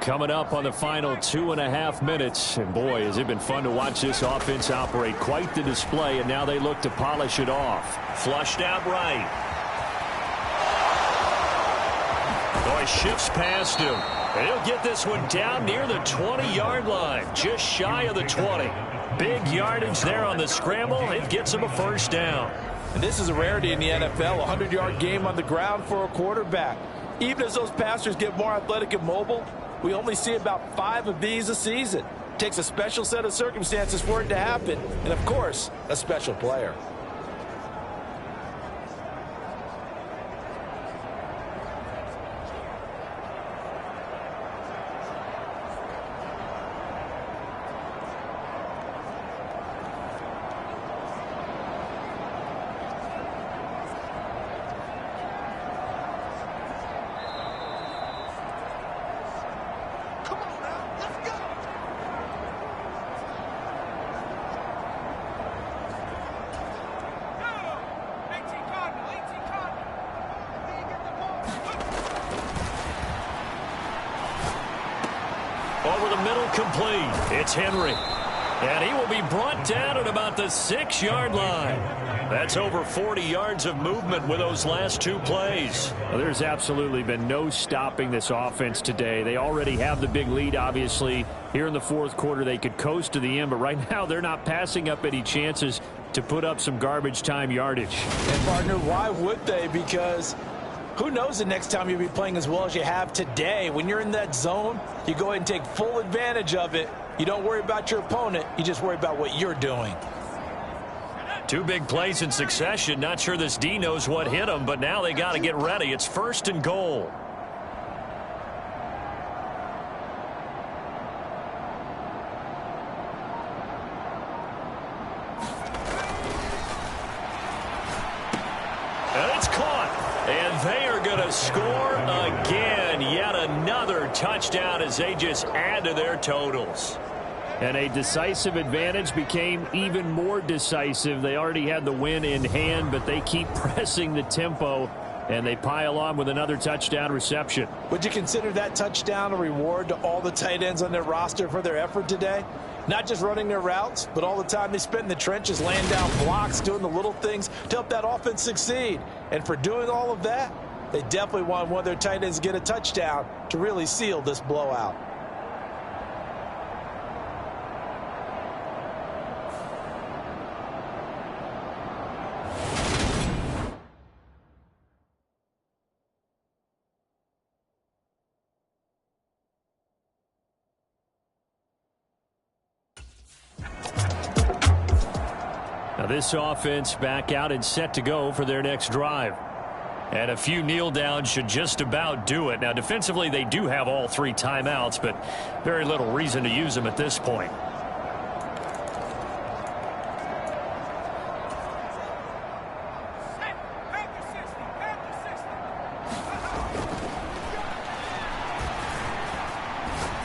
coming up on the final 2.5 minutes. And boy, has it been fun to watch this offense operate. Quite the display, and now they look to polish it off. Flushed out right. Boy, shifts past him. And he'll get this one down near the 20-yard line. Just shy of the 20. Big yardage there on the scramble. It gets him a first down. And this is a rarity in the NFL, a 100-yard game on the ground for a quarterback. Even as those passers get more athletic and mobile, we only see about 5 of these a season. It takes a special set of circumstances for it to happen, and of course, a special player. Over the middle, complete. It's Henry. And he will be brought down at about the 6-yard line. That's over 40 yards of movement with those last 2 plays. Well, there's absolutely been no stopping this offense today. They already have the big lead, obviously. Here in the fourth quarter, they could coast to the end, but right now they're not passing up any chances to put up some garbage time yardage. And, partner, why would they? Because who knows the next time you'll be playing as well as you have today. When you're in that zone, you go ahead and take full advantage of it. You don't worry about your opponent. You just worry about what you're doing. 2 big plays in succession. Not sure this D knows what hit him, but now they got to get ready. It's 1st and goal. And it's caught. And they are going to score again. Yet another touchdown as they just add to their totals. And a decisive advantage became even more decisive. They already had the win in hand, but they keep pressing the tempo, and they pile on with another touchdown reception. Would you consider that touchdown a reward to all the tight ends on their roster for their effort today? Not just running their routes, but all the time they spent in the trenches, laying down blocks, doing the little things to help that offense succeed. And for doing all of that, they definitely want one of their tight ends to get a touchdown to really seal this blowout. Now this offense back out and set to go for their next drive. And a few kneel downs should just about do it. Now defensively they do have all 3 timeouts, but very little reason to use them at this point.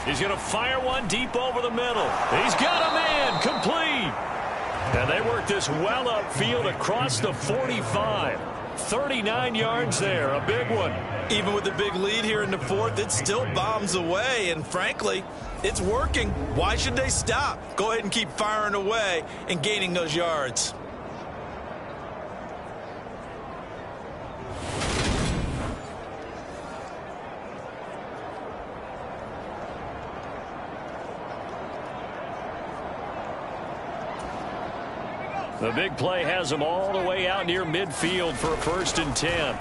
He's going to fire one deep over the middle. He's got a man, complete. And they work this well upfield across the 45. 39 yards there, a big one. Even with the big lead here in the fourth, it still bombs away. And frankly, it's working. Why should they stop? Go ahead and keep firing away and gaining those yards. The big play has them all the way out near midfield for a 1st and 10.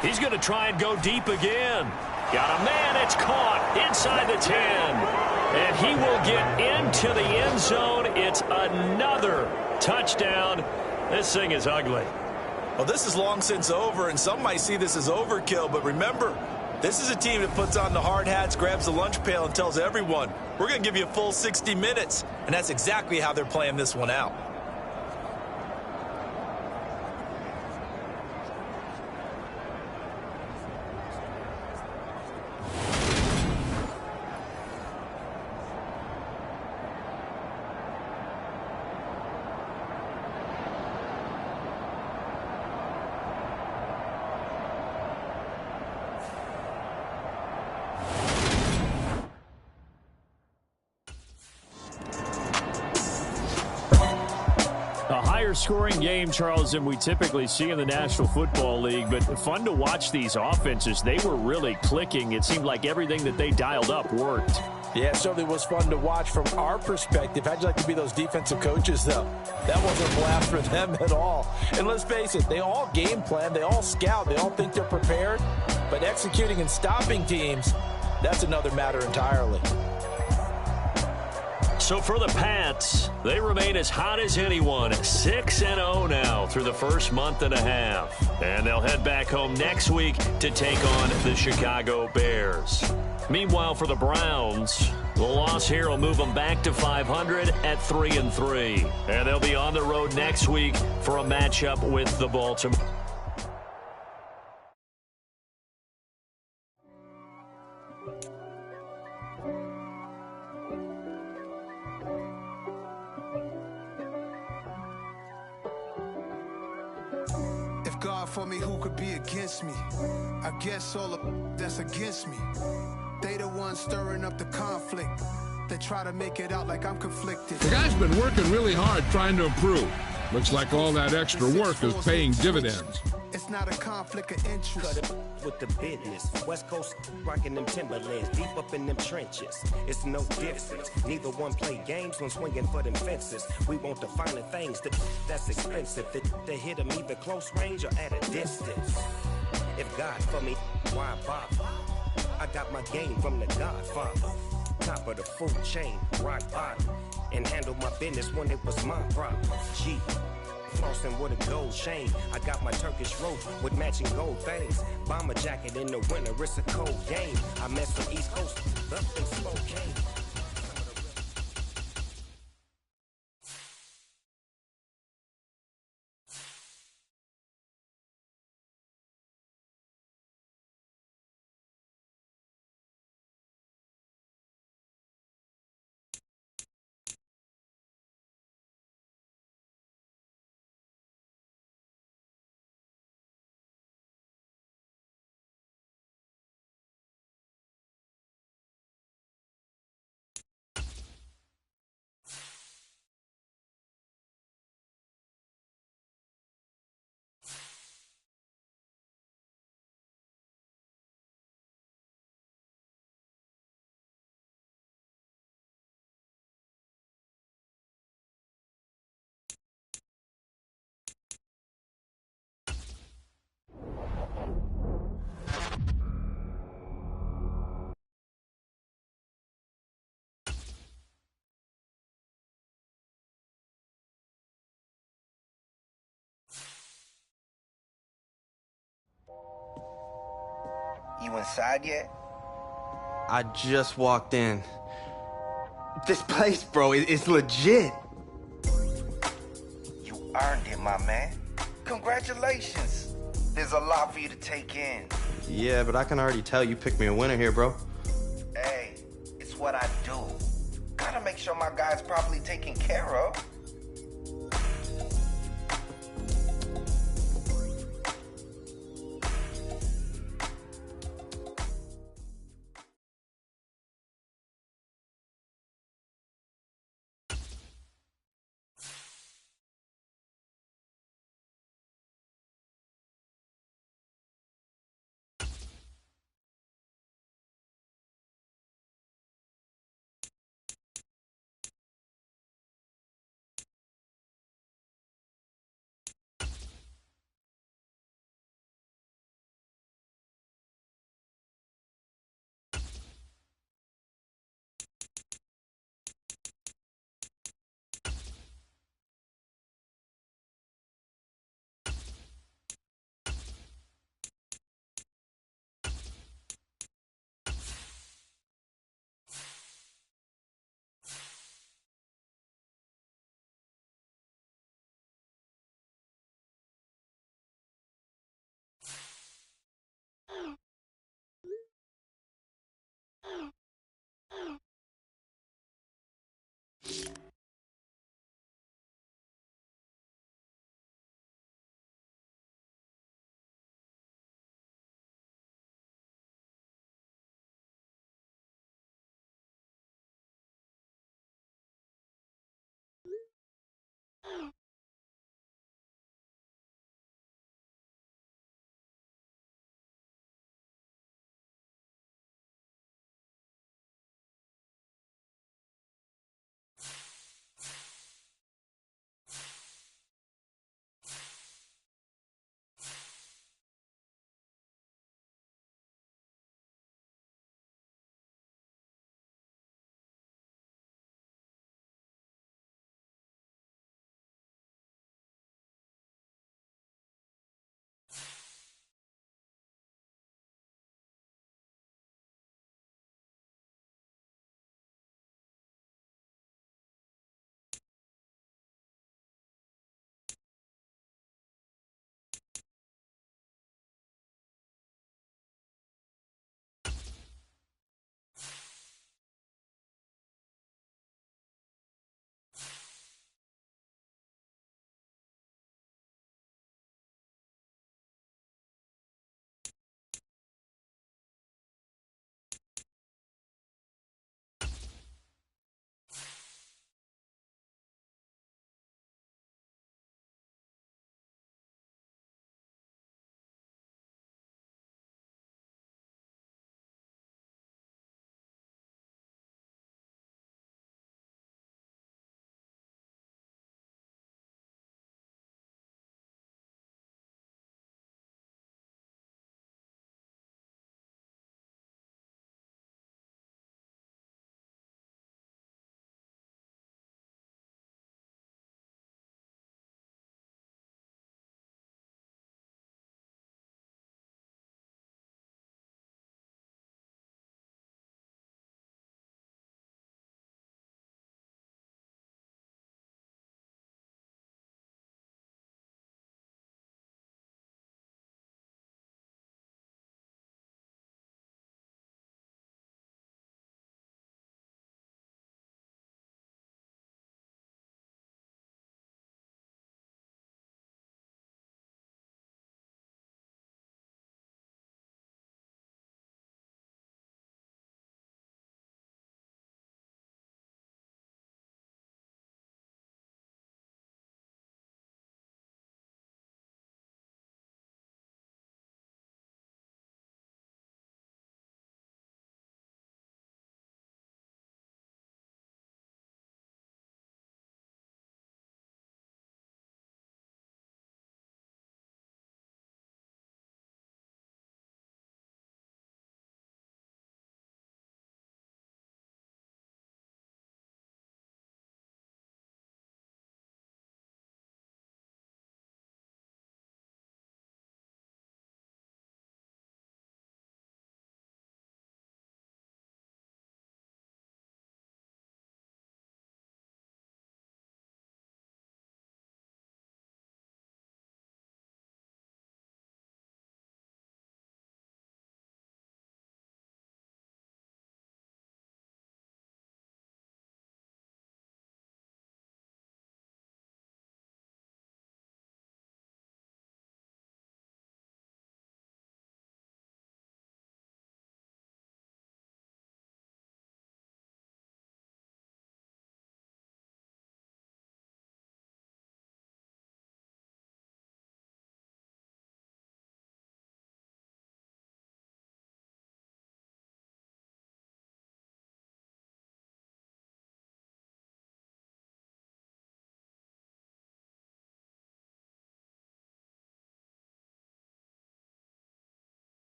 He's going to try and go deep again. Got a man. It's caught inside the 10. And he will get into the end zone. It's another touchdown. This thing is ugly. Well, this is long since over, and some might see this as overkill. But remember, this is a team that puts on the hard hats, grabs the lunch pail, and tells everyone, we're going to give you a full 60 minutes. And that's exactly how they're playing this one out. higher scoring game, Charles, than we typically see in the National Football League, but fun to watch these offenses. They were really clicking. It seemed like everything that they dialed up worked. Yeah, it certainly was fun to watch from our perspective. How'd you like to be those defensive coaches, though? That wasn't a blast for them at all. And let's face it, they all game plan, they all scout, they all think they're prepared. But executing and stopping teams, that's another matter entirely. So for the Pats, they remain as hot as anyone, 6-0 now through the first month and a half. And they'll head back home next week to take on the Chicago Bears. Meanwhile, for the Browns, the loss here will move them back to 500 at 3-3. And they'll be on the road next week for a matchup with the Baltimore. If God for me, who could be against me? I guess all of that's against me. They the ones stirring up the conflict. They try to make it out like I'm conflicted. The guy's been working really hard trying to improve. Looks like all that extra work is paying dividends. It's not a conflict of interest. Cut it with the business. West Coast rocking them Timberlands, deep up in them trenches. It's no difference. Neither one play games when swinging for them fences. We want the finer things that's expensive. They hit them either close range or at a distance. If God for me, why bother? I got my game from the Godfather. Top of the food chain, rock bottom. And handle my business when it was my problem. G. Flossing with a gold chain. I got my Turkish rope with matching gold things. Bomber jacket in the winter, it's a cold game. I met some East Coast up in Spokane. You inside yet? I just walked in. This place, bro, it's legit. You earned it, my man. Congratulations. There's a lot for you to take in. Yeah, but I can already tell you picked me a winner here, bro. Hey, it's what I do. Gotta make sure my guy's properly taken care of.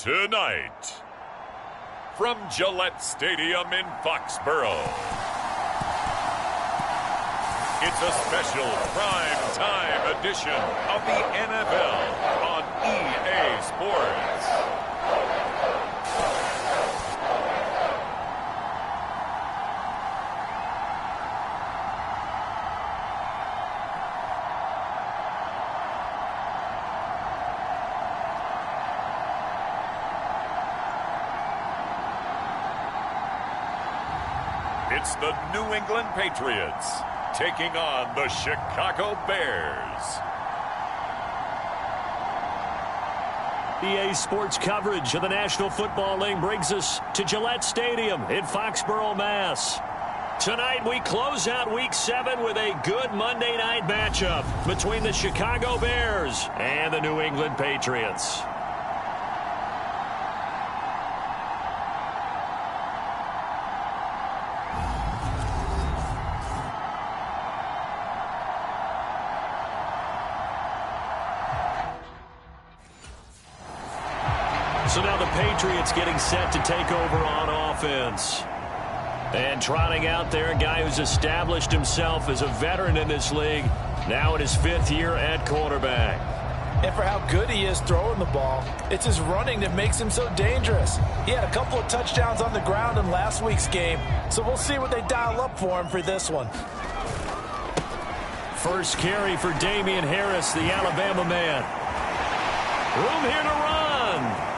Tonight, from Gillette Stadium in Foxborough, it's a special prime time edition of the NFL on EA Sports. It's the New England Patriots taking on the Chicago Bears. EA Sports coverage of the National Football League brings us to Gillette Stadium in Foxborough, Mass. Tonight we close out Week 7 with a good Monday night matchup between the Chicago Bears and the New England Patriots. So now the Patriots getting set to take over on offense. And trotting out there, a guy who's established himself as a veteran in this league, now in his 5th year at quarterback. And for how good he is throwing the ball, it's his running that makes him so dangerous. He had a couple of touchdowns on the ground in last week's game, so we'll see what they dial up for him for this one. First carry for Damian Harris, the Alabama man. Room here to run.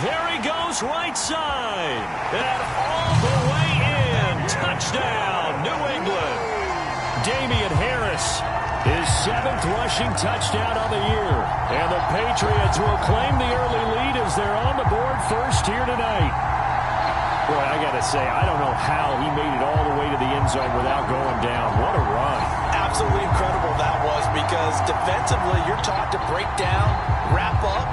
There he goes, right side. And all the way in. Touchdown, New England. Damian Harris, his 7th rushing touchdown of the year. And the Patriots will claim the early lead as they're on the board first here tonight. Boy, I got to say, I don't know how he made it all the way to the end zone without going down. What a run. Absolutely incredible that was, because defensively you're taught to break down, wrap up.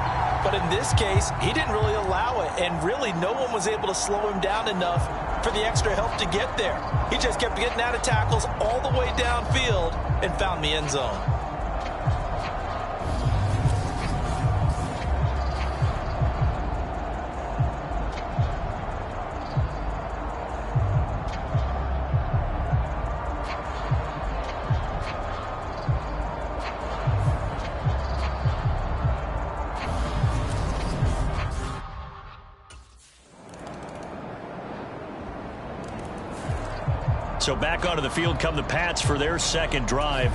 But in this case, he didn't really allow it, and really no one was able to slow him down enough for the extra help to get there. He just kept getting out of tackles all the way downfield and found the end zone. So back onto the field come the Pats for their second drive.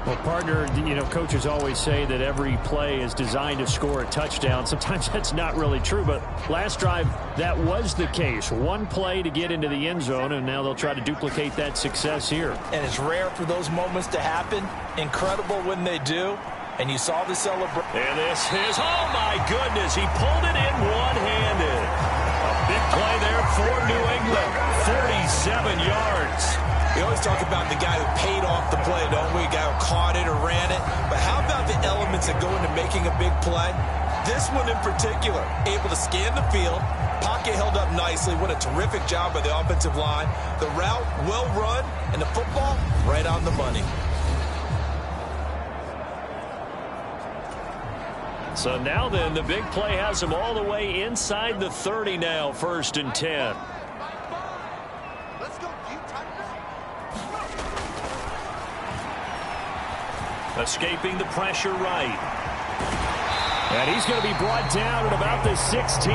Well, partner, coaches always say that every play is designed to score a touchdown. Sometimes that's not really true, but last drive, that was the case. One play to get into the end zone, and now they'll try to duplicate that success here. And it's rare for those moments to happen. Incredible when they do. And you saw the celebration. And this is, oh my goodness, he pulled it in one-handed. A big play there for New England, 47 yards. We always talk about the guy who paid off the play, don't we? The guy who caught it or ran it. But how about the elements that go into making a big play? This one in particular, able to scan the field, pocket held up nicely. What a terrific job by the offensive line. The route, well run, and the football, right on the money. So now then, the big play has him all the way inside the 30 now, 1st and 10. Escaping the pressure right. And he's going to be brought down at about the 16.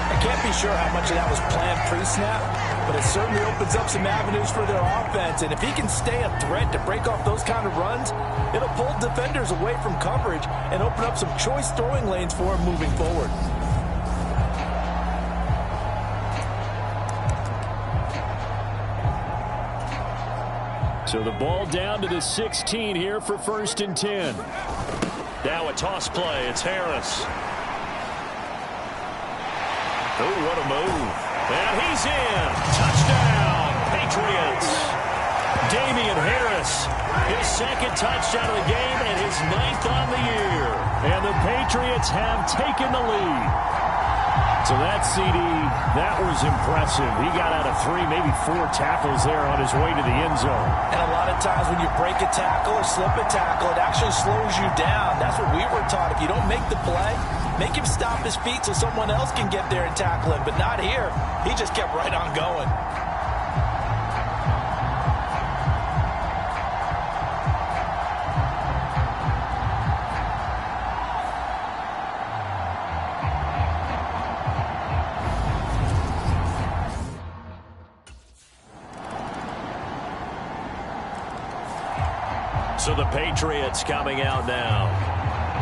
I can't be sure how much of that was planned pre-snap, but it certainly opens up some avenues for their offense. And if he can stay a threat to break off those kind of runs, it'll pull defenders away from coverage and open up some choice throwing lanes for him moving forward. So the ball down to the 16 here for 1st and 10. Now a toss play. It's Harris. Oh, what a move. And he's in. Touchdown, Patriots. Damian Harris, his 2nd touchdown of the game and his 9th on the year. And the Patriots have taken the lead. So that CD, that was impressive. He got out of 3, maybe 4 tackles there on his way to the end zone. And a lot of times when you break a tackle or slip a tackle, it actually slows you down. That's what we were taught. If you don't make the play, make him stop his feet so someone else can get there and tackle him. But not here. He just kept right on going. So the Patriots coming out now.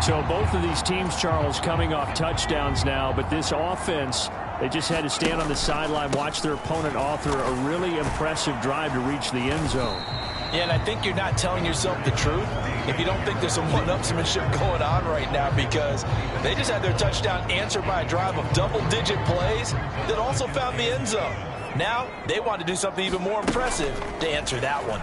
So both of these teams, Charles, coming off touchdowns now, but this offense, they just had to stand on the sideline, watch their opponent author a really impressive drive to reach the end zone. Yeah, and I think you're not telling yourself the truth if you don't think there's some one-upsmanship going on right now, because they just had their touchdown answered by a drive of double-digit plays that also found the end zone. Now they want to do something even more impressive to answer that one.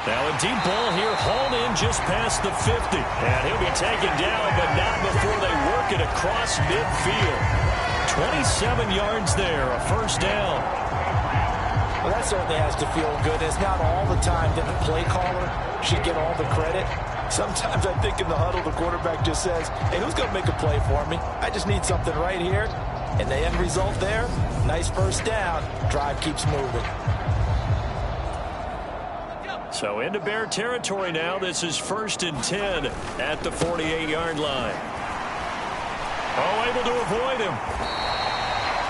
Now a deep ball here, hauled in just past the 50. And he'll be taken down, but not before they work it across midfield. 27 yards there, a first down. Well, that certainly has to feel good. It's not all the time that the play caller should get all the credit. Sometimes I think in the huddle, the quarterback just says, hey, who's going to make a play for me? I just need something right here. And the end result there, nice first down. Drive keeps moving. So into Bear territory now. This is 1st and 10 at the 48-yard line. Oh, able to avoid him.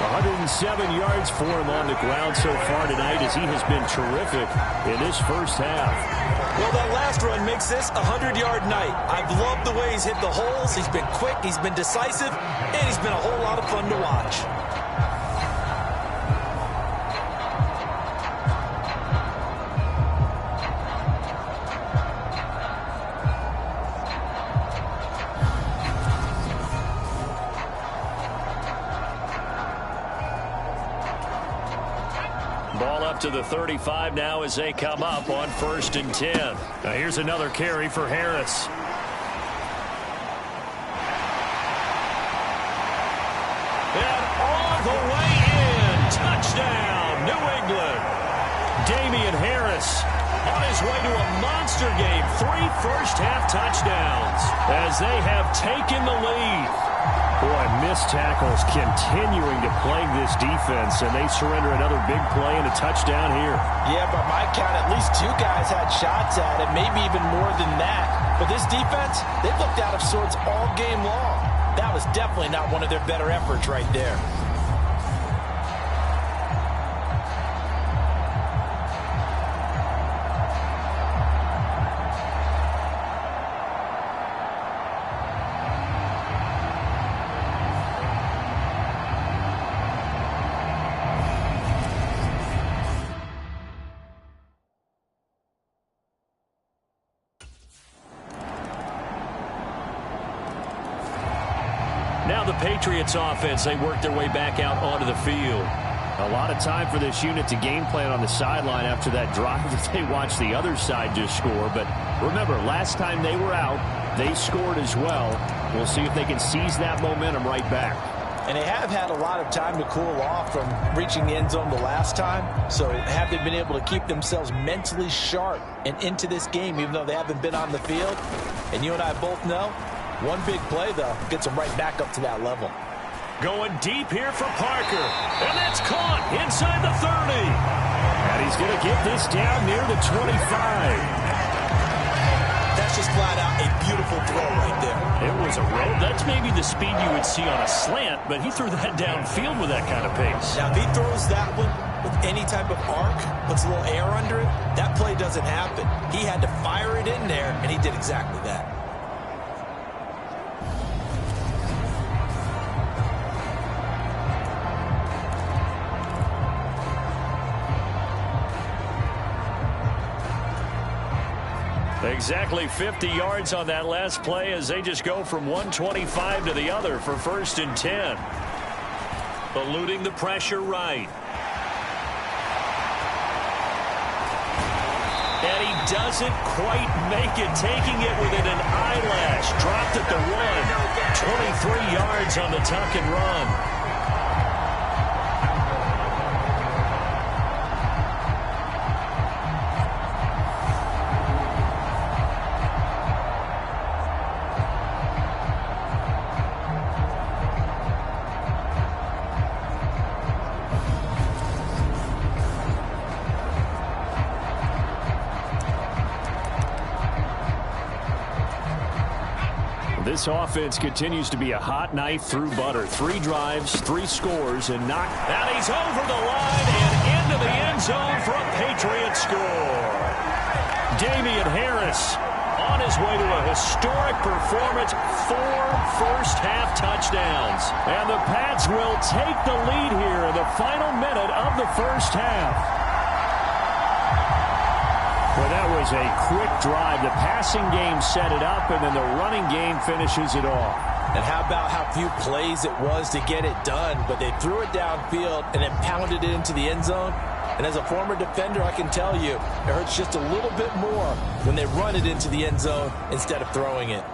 107 yards for him on the ground so far tonight, as he has been terrific in this first half. Well, that last run makes this a 100-yard night. I've loved the way he's hit the holes. He's been quick, he's been decisive, and he's been a whole lot of fun to watch. Ball up to the 35 now as they come up on 1st and 10. Now here's another carry for Harris. And all the way in. Touchdown, New England. Damian Harris on his way to a monster game. 3 first-half touchdowns as they have taken the lead. Boy, missed tackles continuing to plague this defense, and they surrender another big play and a touchdown here. Yeah, by my count, at least 2 guys had shots at it, maybe even more than that. But this defense, they've looked out of sorts all game long. That was definitely not one of their better efforts right there. Now the Patriots offense, they work their way back out onto the field. A lot of time for this unit to game plan on the sideline after that drive that they watched the other side just score. But remember, last time they were out, they scored as well. We'll see if they can seize that momentum right back. And they have had a lot of time to cool off from reaching the end zone the last time. So have they been able to keep themselves mentally sharp and into this game, even though they haven't been on the field? And you and I both know, one big play, though, gets them right back up to that level. Going deep here for Parker. And that's caught inside the 30. And he's going to get this down near the 25. That's just flat out a beautiful throw right there. It was a road. That's maybe the speed you would see on a slant, but he threw that downfield with that kind of pace. Now, if he throws that one with any type of arc, puts a little air under it, that play doesn't happen. He had to fire it in there, and he did exactly that. Exactly 50 yards on that last play as they just go from 125 to the other for 1st and 10. Eluding the pressure right. And he doesn't quite make it, taking it within an eyelash. Dropped at the 1. 23 yards on the tuck and run. This offense continues to be a hot knife through butter. 3 drives, 3 scores, and not. And he's over the line and into the end zone for a Patriot score. Damian Harris on his way to a historic performance. 4 first-half touchdowns. And the Pats will take the lead here in the final minute of the first half. Well, that was a quick drive. The passing game set it up, and then the running game finishes it off. And how about how few plays it was to get it done, but they threw it downfield and then pounded it into the end zone. And as a former defender, I can tell you, it hurts just a little bit more when they run it into the end zone instead of throwing it.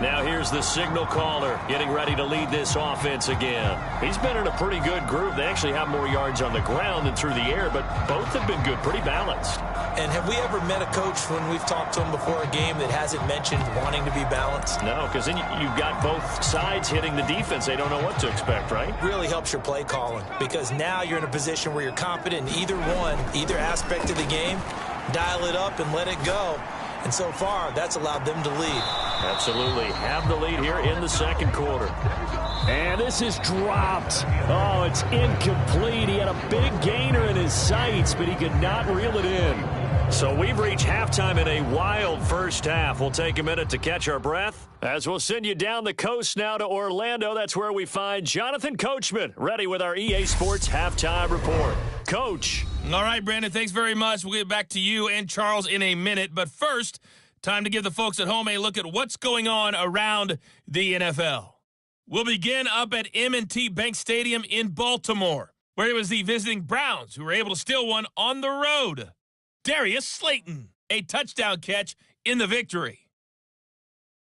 Now here's the signal caller getting ready to lead this offense again. He's been in a pretty good group. They actually have more yards on the ground than through the air, but both have been good, pretty balanced. And have we ever met a coach when we've talked to him before a game that hasn't mentioned wanting to be balanced? No, because then you've got both sides hitting the defense. They don't know what to expect, right? Really helps your play calling, because now you're in a position where you're confident in either one, either aspect of the game. Dial it up and let it go. And so far, that's allowed them to lead. Absolutely. Have the lead here in the second quarter. And this is dropped. Oh, it's incomplete. He had a big gainer in his sights, but he could not reel it in. So we've reached halftime in a wild first half. We'll take a minute to catch our breath as we'll send you down the coast now to Orlando. That's where we find Jonathan Coachman, ready with our EA Sports Halftime Report. Coach. All right, Brandon, thanks very much. We'll get back to you and Charles in a minute. But first, time to give the folks at home a look at what's going on around the NFL. We'll begin up at M&T Bank Stadium in Baltimore, where it was the visiting Browns who were able to steal one on the road. Darius Slayton, a touchdown catch in the victory.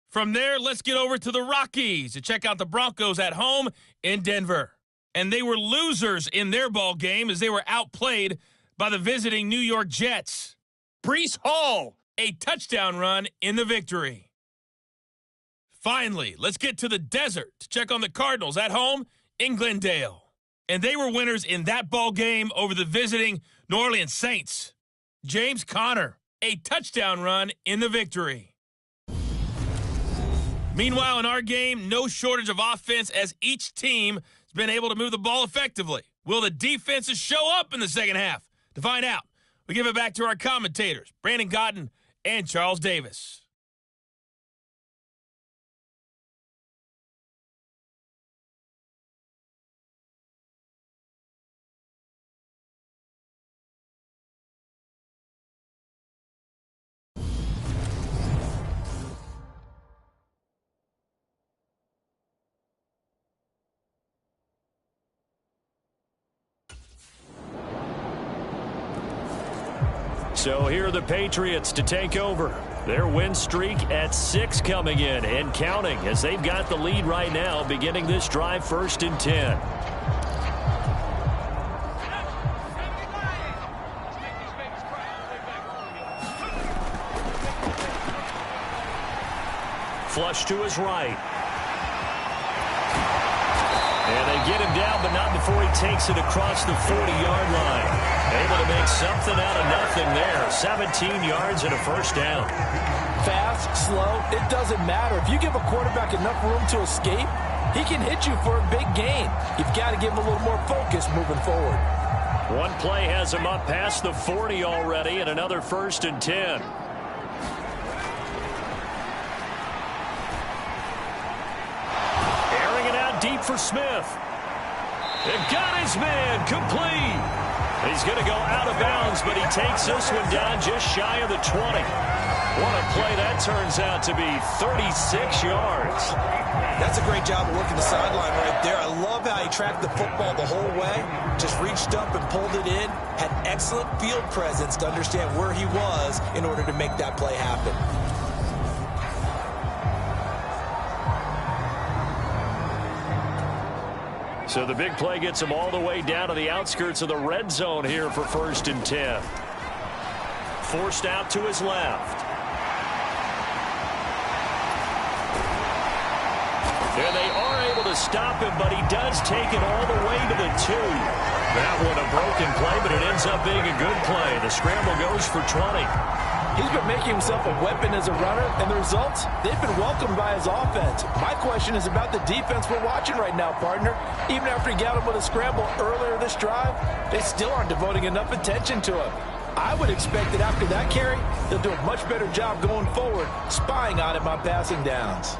From there, let's get over to the Rockies to check out the Broncos at home in Denver. And they were losers in their ball game as they were outplayed by the visiting New York Jets. Breece Hall, a touchdown run in the victory. Finally, let's get to the desert to check on the Cardinals at home in Glendale. And they were winners in that ball game over the visiting New Orleans Saints. James Conner, a touchdown run in the victory. Meanwhile, in our game, no shortage of offense as each team has been able to move the ball effectively. Will the defenses show up in the second half? To find out, we give it back to our commentators, Brandon Cotton and Charles Davis. So here are the Patriots to take over. Their win streak at 6 coming in and counting as they've got the lead right now beginning this drive 1st and 10. Flush to his right. And they get him down, but not before he takes it across the 40-yard line. Able to make something out of nothing there. 17 yards and a first down. Fast, slow, it doesn't matter. If you give a quarterback enough room to escape, he can hit you for a big gain. You've got to give him a little more focus moving forward. One play has him up past the 40 already, and another 1st and 10. Airing it out deep for Smith. It got his man complete. He's going to go out of bounds, but he takes this one down just shy of the 20. What a play that turns out to be, 36 yards. That's a great job of working the sideline right there. I love how he tracked the football the whole way, just reached up and pulled it in, had excellent field presence to understand where he was in order to make that play happen. So the big play gets him all the way down to the outskirts of the red zone here for 1st and 10. Forced out to his left. And they are able to stop him, but he does take it all the way to the 2. That one a broken play, but it ends up being a good play. The scramble goes for 20. He's been making himself a weapon as a runner, and the results, they've been welcomed by his offense. My question is about the defense we're watching right now, partner. Even after he got him with a scramble earlier this drive, they still aren't devoting enough attention to him. I would expect that after that carry, they'll do a much better job going forward, spying on him on passing downs.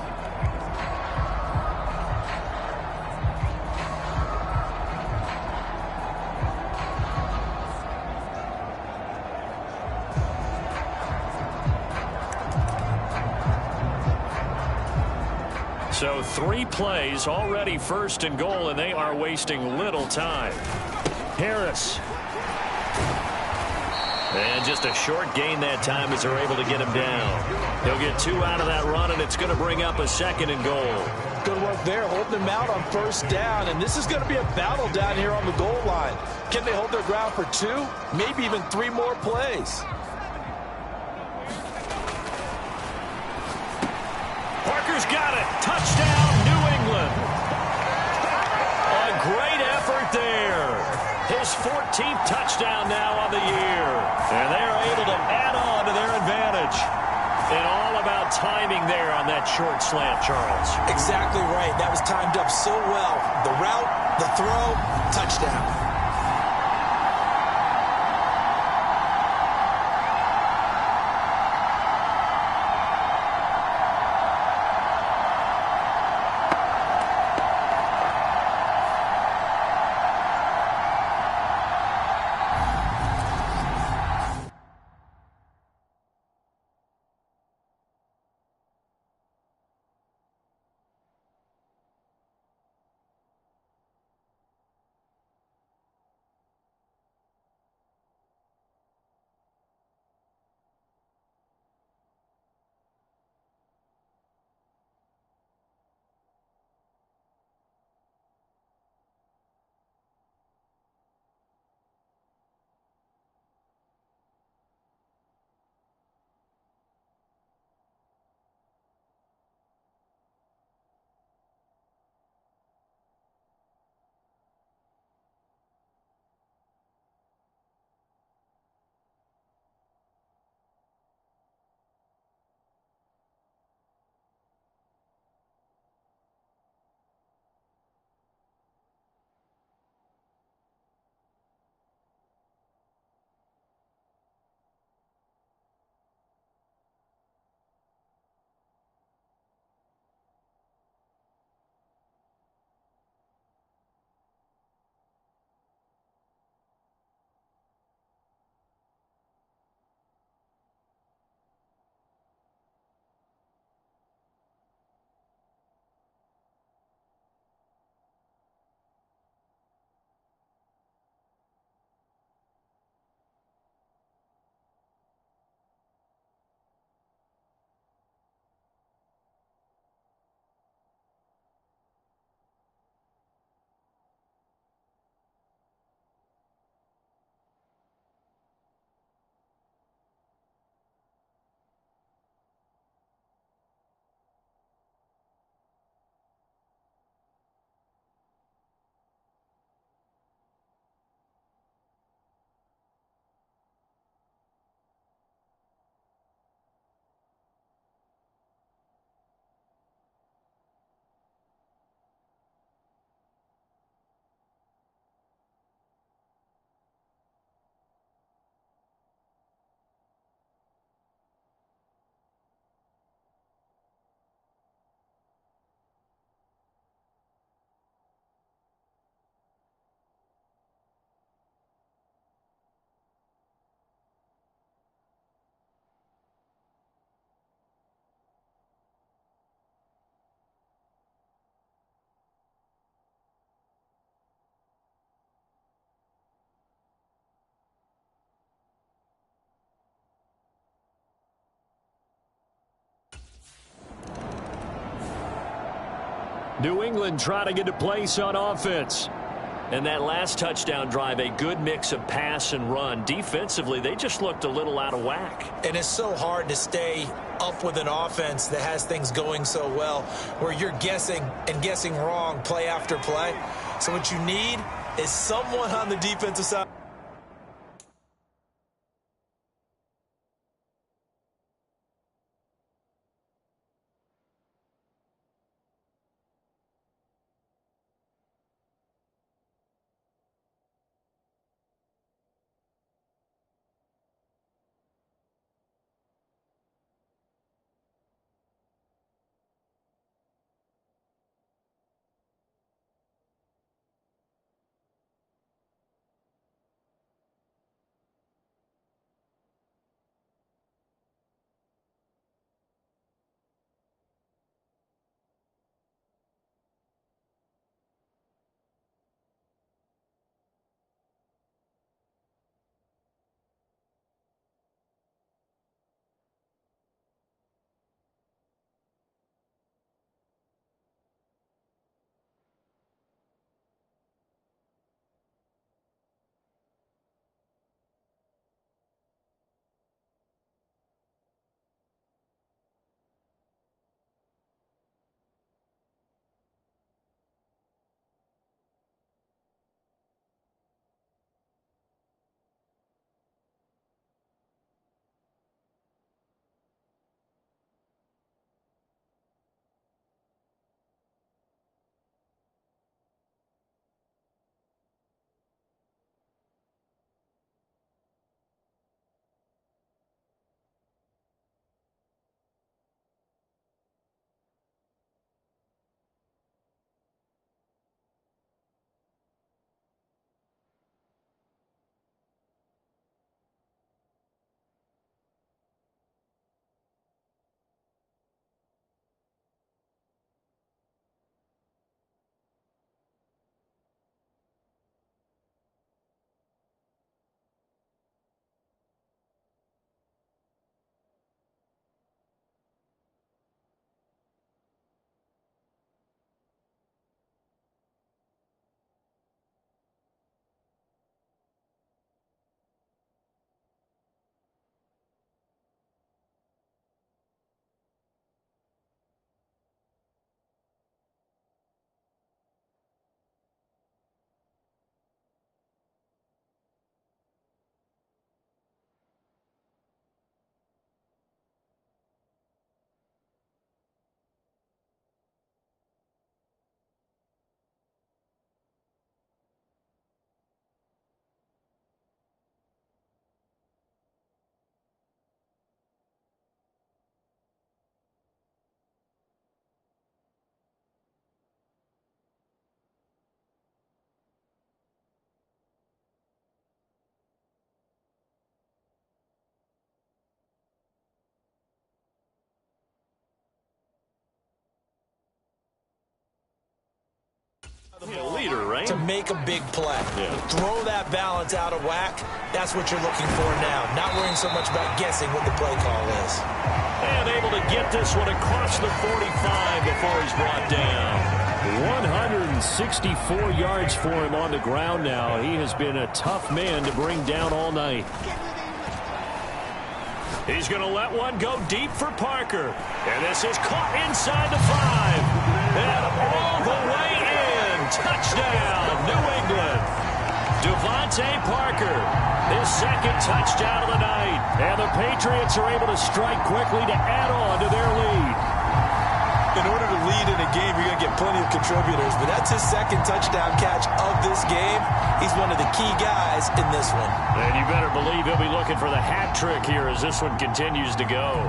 So 3 plays, already 1st and goal, and they are wasting little time. Harris. And just a short gain that time as they're able to get him down. He'll get 2 out of that run, and it's going to bring up a 2nd and goal. Good work there, holding him out on 1st down, and this is going to be a battle down here on the goal line. Can they hold their ground for 2, maybe even 3 more plays? Parker's got it. Touchdown, New England. A great effort there. His 14th touchdown now on the year. And they are able to add on to their advantage. And all about timing there on that short slant, Charles. Exactly right. That was timed up so well. The route, the throw, touchdown. New England trying to get to place on offense. And that last touchdown drive, a good mix of pass and run. Defensively, they just looked a little out of whack. And it's so hard to stay up with an offense that has things going so well, where you're guessing and guessing wrong play after play. So what you need is someone on the defensive side. Leader, right? To make a big play. Yeah. Throw that balance out of whack. That's what you're looking for now. Not worrying so much about guessing what the play call is. And able to get this one across the 45 before he's brought down. 164 yards for him on the ground now. He has been a tough man to bring down all night. He's going to let one go deep for Parker. And this is caught inside the 5. And all the way in. Touchdown, New England. Devontae Parker, his second touchdown of the night. And the Patriots are able to strike quickly to add on to their lead. In order to lead in a game, you're going to get plenty of contributors, but that's his second touchdown catch of this game. He's one of the key guys in this one. And you better believe he'll be looking for the hat trick here as this one continues to go.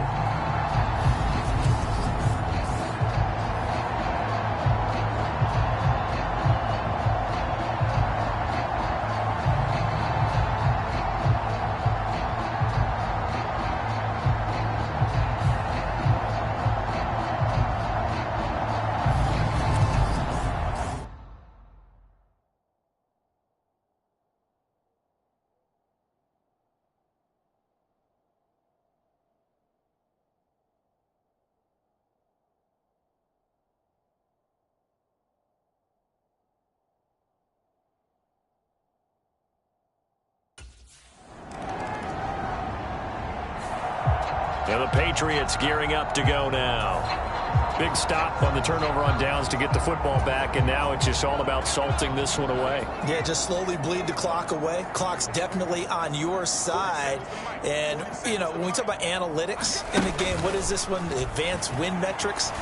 And the Patriots gearing up to go now. Big stop on the turnover on downs to get the football back, and now it's just all about salting this one away. Yeah, just slowly bleed the clock away. Clock's definitely on your side. And, you know, when we talk about analytics in the game, what is this one? Advanced win metrics?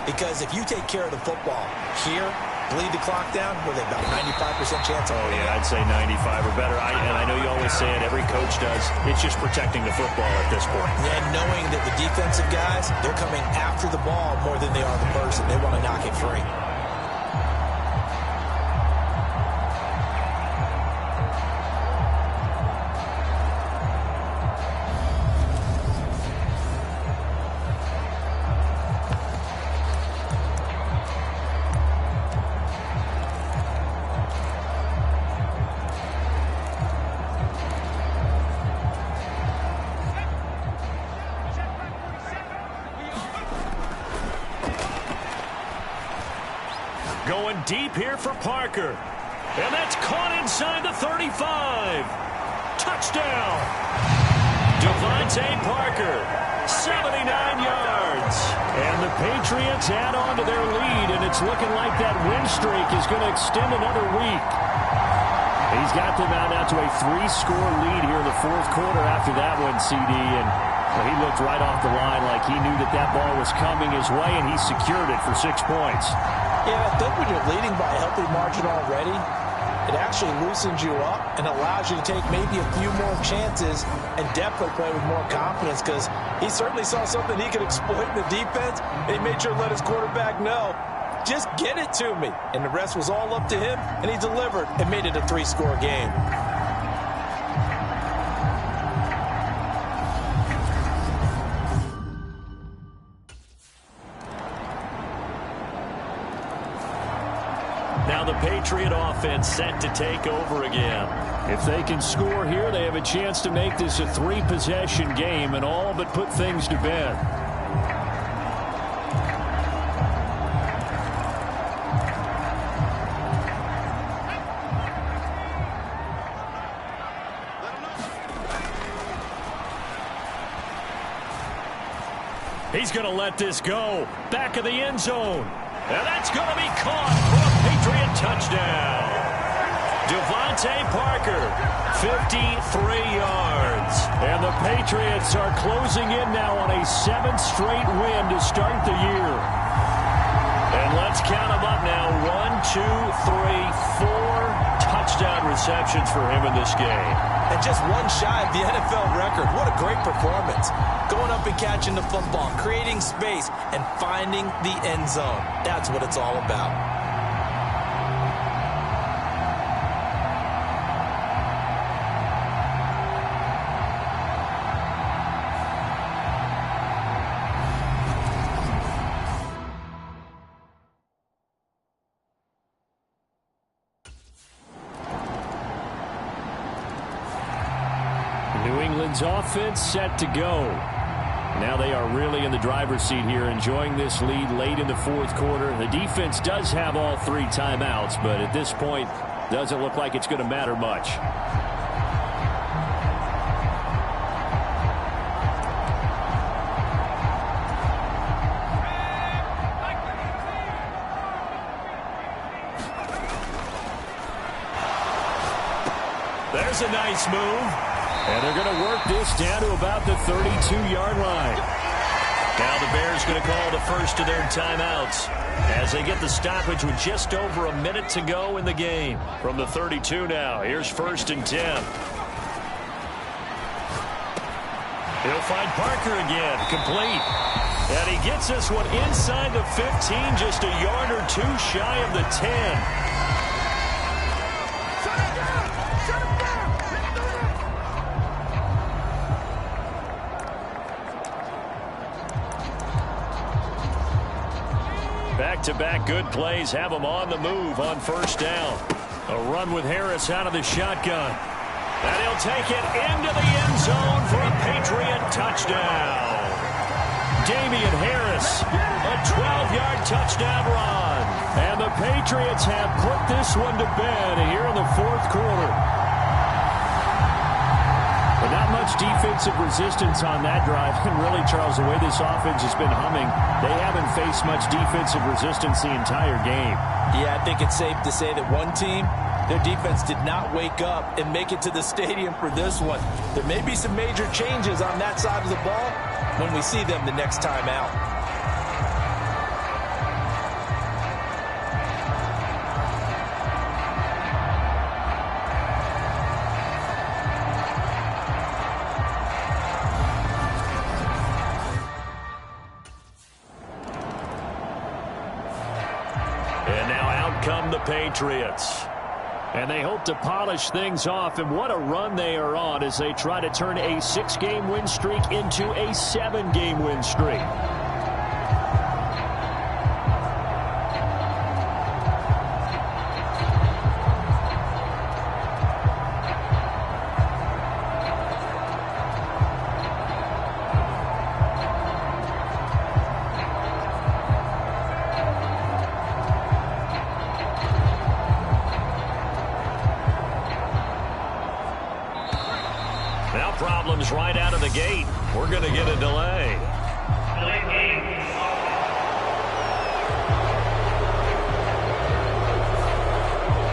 Because if you take care of the football here, bleed the clock down, with about 95% chance. Oh, yeah, I'd say 95 or better. And I know you always say it, every coach does. It's just protecting the football at this point. And knowing that the defensive guys, they're coming after the ball more than they are the person. They want to knock it free. Going deep here for Parker. And that's caught inside the 35. Touchdown. Devontae Parker, 79 yards. And the Patriots add on to their lead, and it's looking like that win streak is going to extend another week. He's got them out now to a 3-score lead here in the fourth quarter after that one, CD. And he looked right off the line like he knew that that ball was coming his way, and he secured it for 6 points. Yeah, I think when you're leading by a healthy margin already, it actually loosens you up and allows you to take maybe a few more chances and definitely play with more confidence, because he certainly saw something he could exploit in the defense, and he made sure to let his quarterback know, just get it to me. And the rest was all up to him, and he delivered and made it a 3-score game. Now the Patriot offense set to take over again. If they can score here, they have a chance to make this a 3-possession game and all but put things to bed. He's going to let this go. Back of the end zone. And that's going to be caught for a Patriot touchdown. Devontae Parker, 53 yards. And the Patriots are closing in now on a 7th straight win to start the year. And let's count them up now. 1, 2, 3, 4 touchdown receptions for him in this game. And just one shy of the NFL record. What a great performance. Going up and catching the football, creating space, and finding the end zone. That's what it's all about. New England's offense set to go. Now they are really in the driver's seat here, enjoying this lead late in the fourth quarter. The defense does have all 3 timeouts, but at this point, doesn't look like it's going to matter much. There's a nice move. And they're going to work this down to about the 32-yard line. Now the Bears going to call the first of their timeouts as they get the stoppage with just over a minute to go in the game. From the 32 now, here's 1st and 10. He'll find Parker again, complete. And he gets this one inside the 15, just a yard or 2 shy of the 10. Back-to-back good plays have them on the move on 1st down. A run with Harris out of the shotgun. And he'll take it into the end zone for a Patriot touchdown. Damian Harris, a 12-yard touchdown run. And the Patriots have put this one to bed here in the fourth quarter. But not much defensive resistance on that drive. And really, Charles, the way this offense has been humming, they haven't faced much defensive resistance the entire game. Yeah, I think it's safe to say that one team, their defense did not wake up and make it to the stadium for this one. There may be some major changes on that side of the ball when we see them the next time out. And now out come the Patriots. And they hope to polish things off, and what a run they are on as they try to turn a 6-game win streak into a 7-game win streak. Now problems right out of the gate. We're going to get a delay.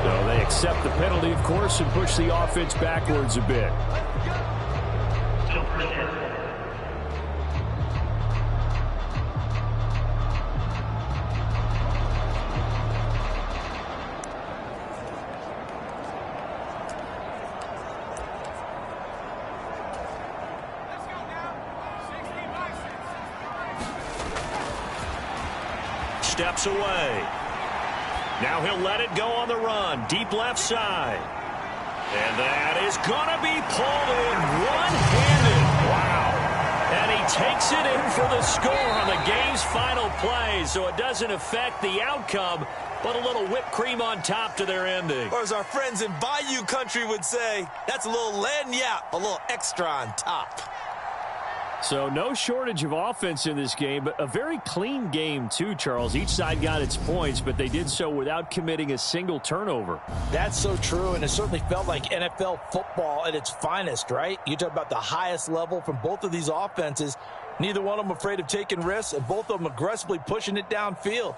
So they accept the penalty, of course, and push the offense backwards a bit. Steps away. Now he'll let it go on the run. Deep left side. And that is going to be pulled in one-handed. Wow. And he takes it in for the score on the game's final play. So it doesn't affect the outcome, but a little whipped cream on top to their ending. Or as our friends in Bayou Country would say, that's a little lagniappe, a little extra on top. So no shortage of offense in this game, but a very clean game too, Charles. Each side got its points, but they did so without committing a single turnover. That's so true, and it certainly felt like NFL football at its finest, right? You talk about the highest level from both of these offenses. Neither one of them afraid of taking risks, and both of them aggressively pushing it downfield.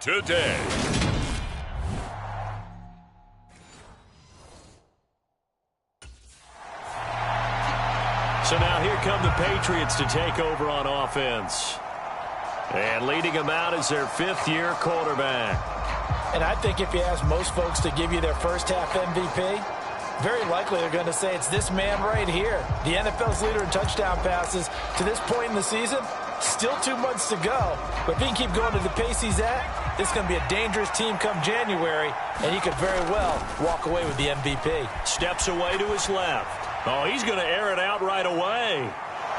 today. So now here come the Patriots to take over on offense. And leading them out is their fifth-year quarterback. And I think if you ask most folks to give you their first-half MVP, very likely they're going to say it's this man right here. The NFL's leader in touchdown passes to this point in the season. Still 2 months to go. But if he can keep going at the pace he's at, this is going to be a dangerous team come January, and he could very well walk away with the MVP. Steps away to his left. Oh, he's going to air it out right away.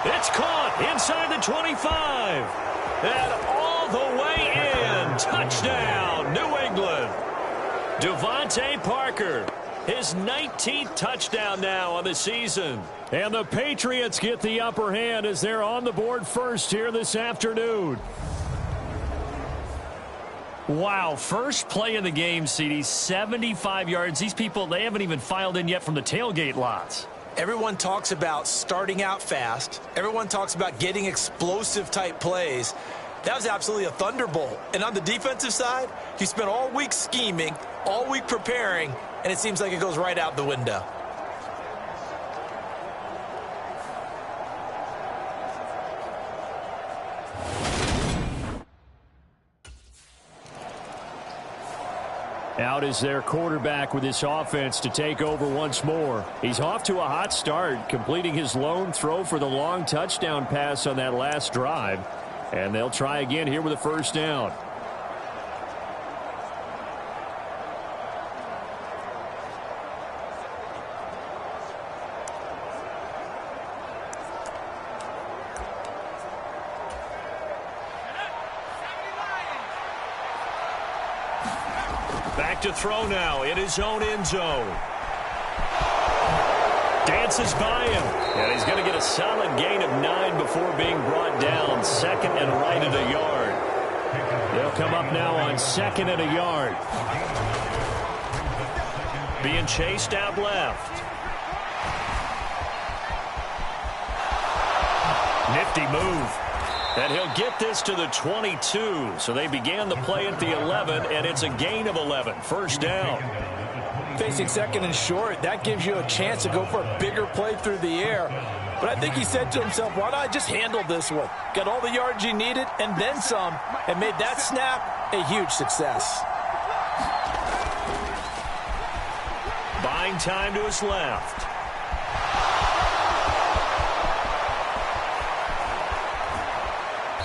It's caught inside the 25. And all the way in. Touchdown, New England. Devontae Parker, his 19th touchdown now on the season. And the Patriots get the upper hand as they're on the board first here this afternoon. Wow, first play of the game, CD, 75 yards. These people, they haven't even filed in yet from the tailgate lots. Everyone talks about starting out fast. Everyone talks about getting explosive-type plays. That was absolutely a thunderbolt. And on the defensive side, he spent all week scheming, all week preparing, and it seems like it goes right out the window. Out is their quarterback with this offense to take over once more. He's off to a hot start, completing his lone throw for the long touchdown pass on that last drive. And they'll try again here with a first down. Back to throw now in his own end zone. Dances by him. And he's going to get a solid gain of 9 before being brought down. Second and right at a yard. They'll come up now on second and a yard. Being chased out left. Nifty move. And he'll get this to the 22. So they began the play at the 11, and it's a gain of 11. First down. Facing second and short, that gives you a chance to go for a bigger play through the air. But I think he said to himself, why not I just handle this one? Got all the yards he needed and then some, and made that snap a huge success. Buying time to his left.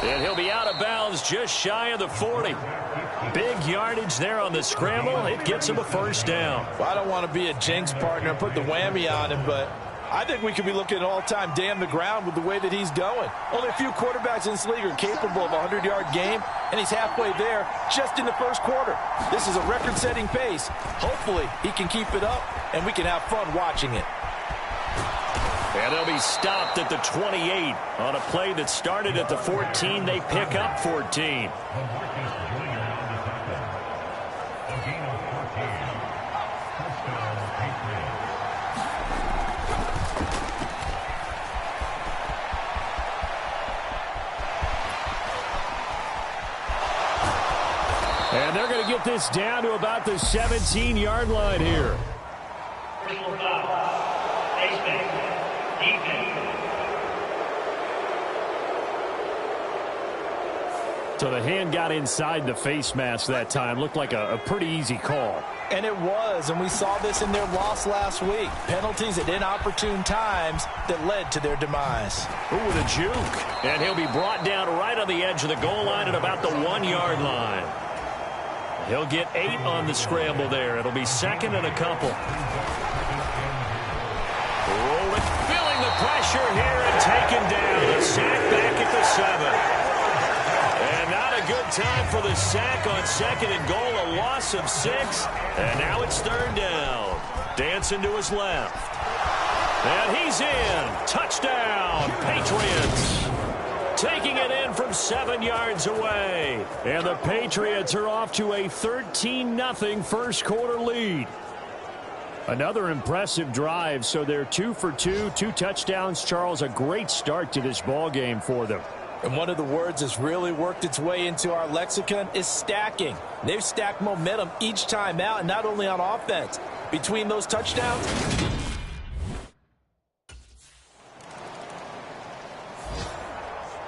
And he'll be out of bounds just shy of the 40. Big yardage there on the scramble. It gets him a first down. Well, I don't want to be a jinx partner and put the whammy on him, but I think we could be looking at an all-time damn the ground with the way that he's going. Only a few quarterbacks in this league are capable of a 100-yard game, and he's halfway there just in the first quarter. This is a record-setting pace. Hopefully, he can keep it up, and we can have fun watching it. And they'll be stopped at the 28 on a play that started at the 14. They pick up 14. And they're going to get this down to about the 17-yard line here. So the hand got inside the face mask that time. Looked like a pretty easy call. And it was, and we saw this in their loss last week. Penalties at inopportune times that led to their demise. Ooh, with a juke. And he'll be brought down right on the edge of the goal line at about the 1-yard line. He'll get 8 on the scramble there. It'll be second and a couple. Rolling, feeling the pressure here and taken down. A sack back at the 7. And not a good time for the sack on second and goal. A loss of 6. And now it's third down. Dancing to his left. And he's in. Touchdown, Patriots. Taking it in from 7 yards away. And the Patriots are off to a 13-0 first quarter lead. Another impressive drive, so they're 2 for 2, 2 touchdowns. Charles, a great start to this ball game for them. And one of the words that's really worked its way into our lexicon is stacking. They've stacked momentum each time out, and not only on offense. Between those touchdowns,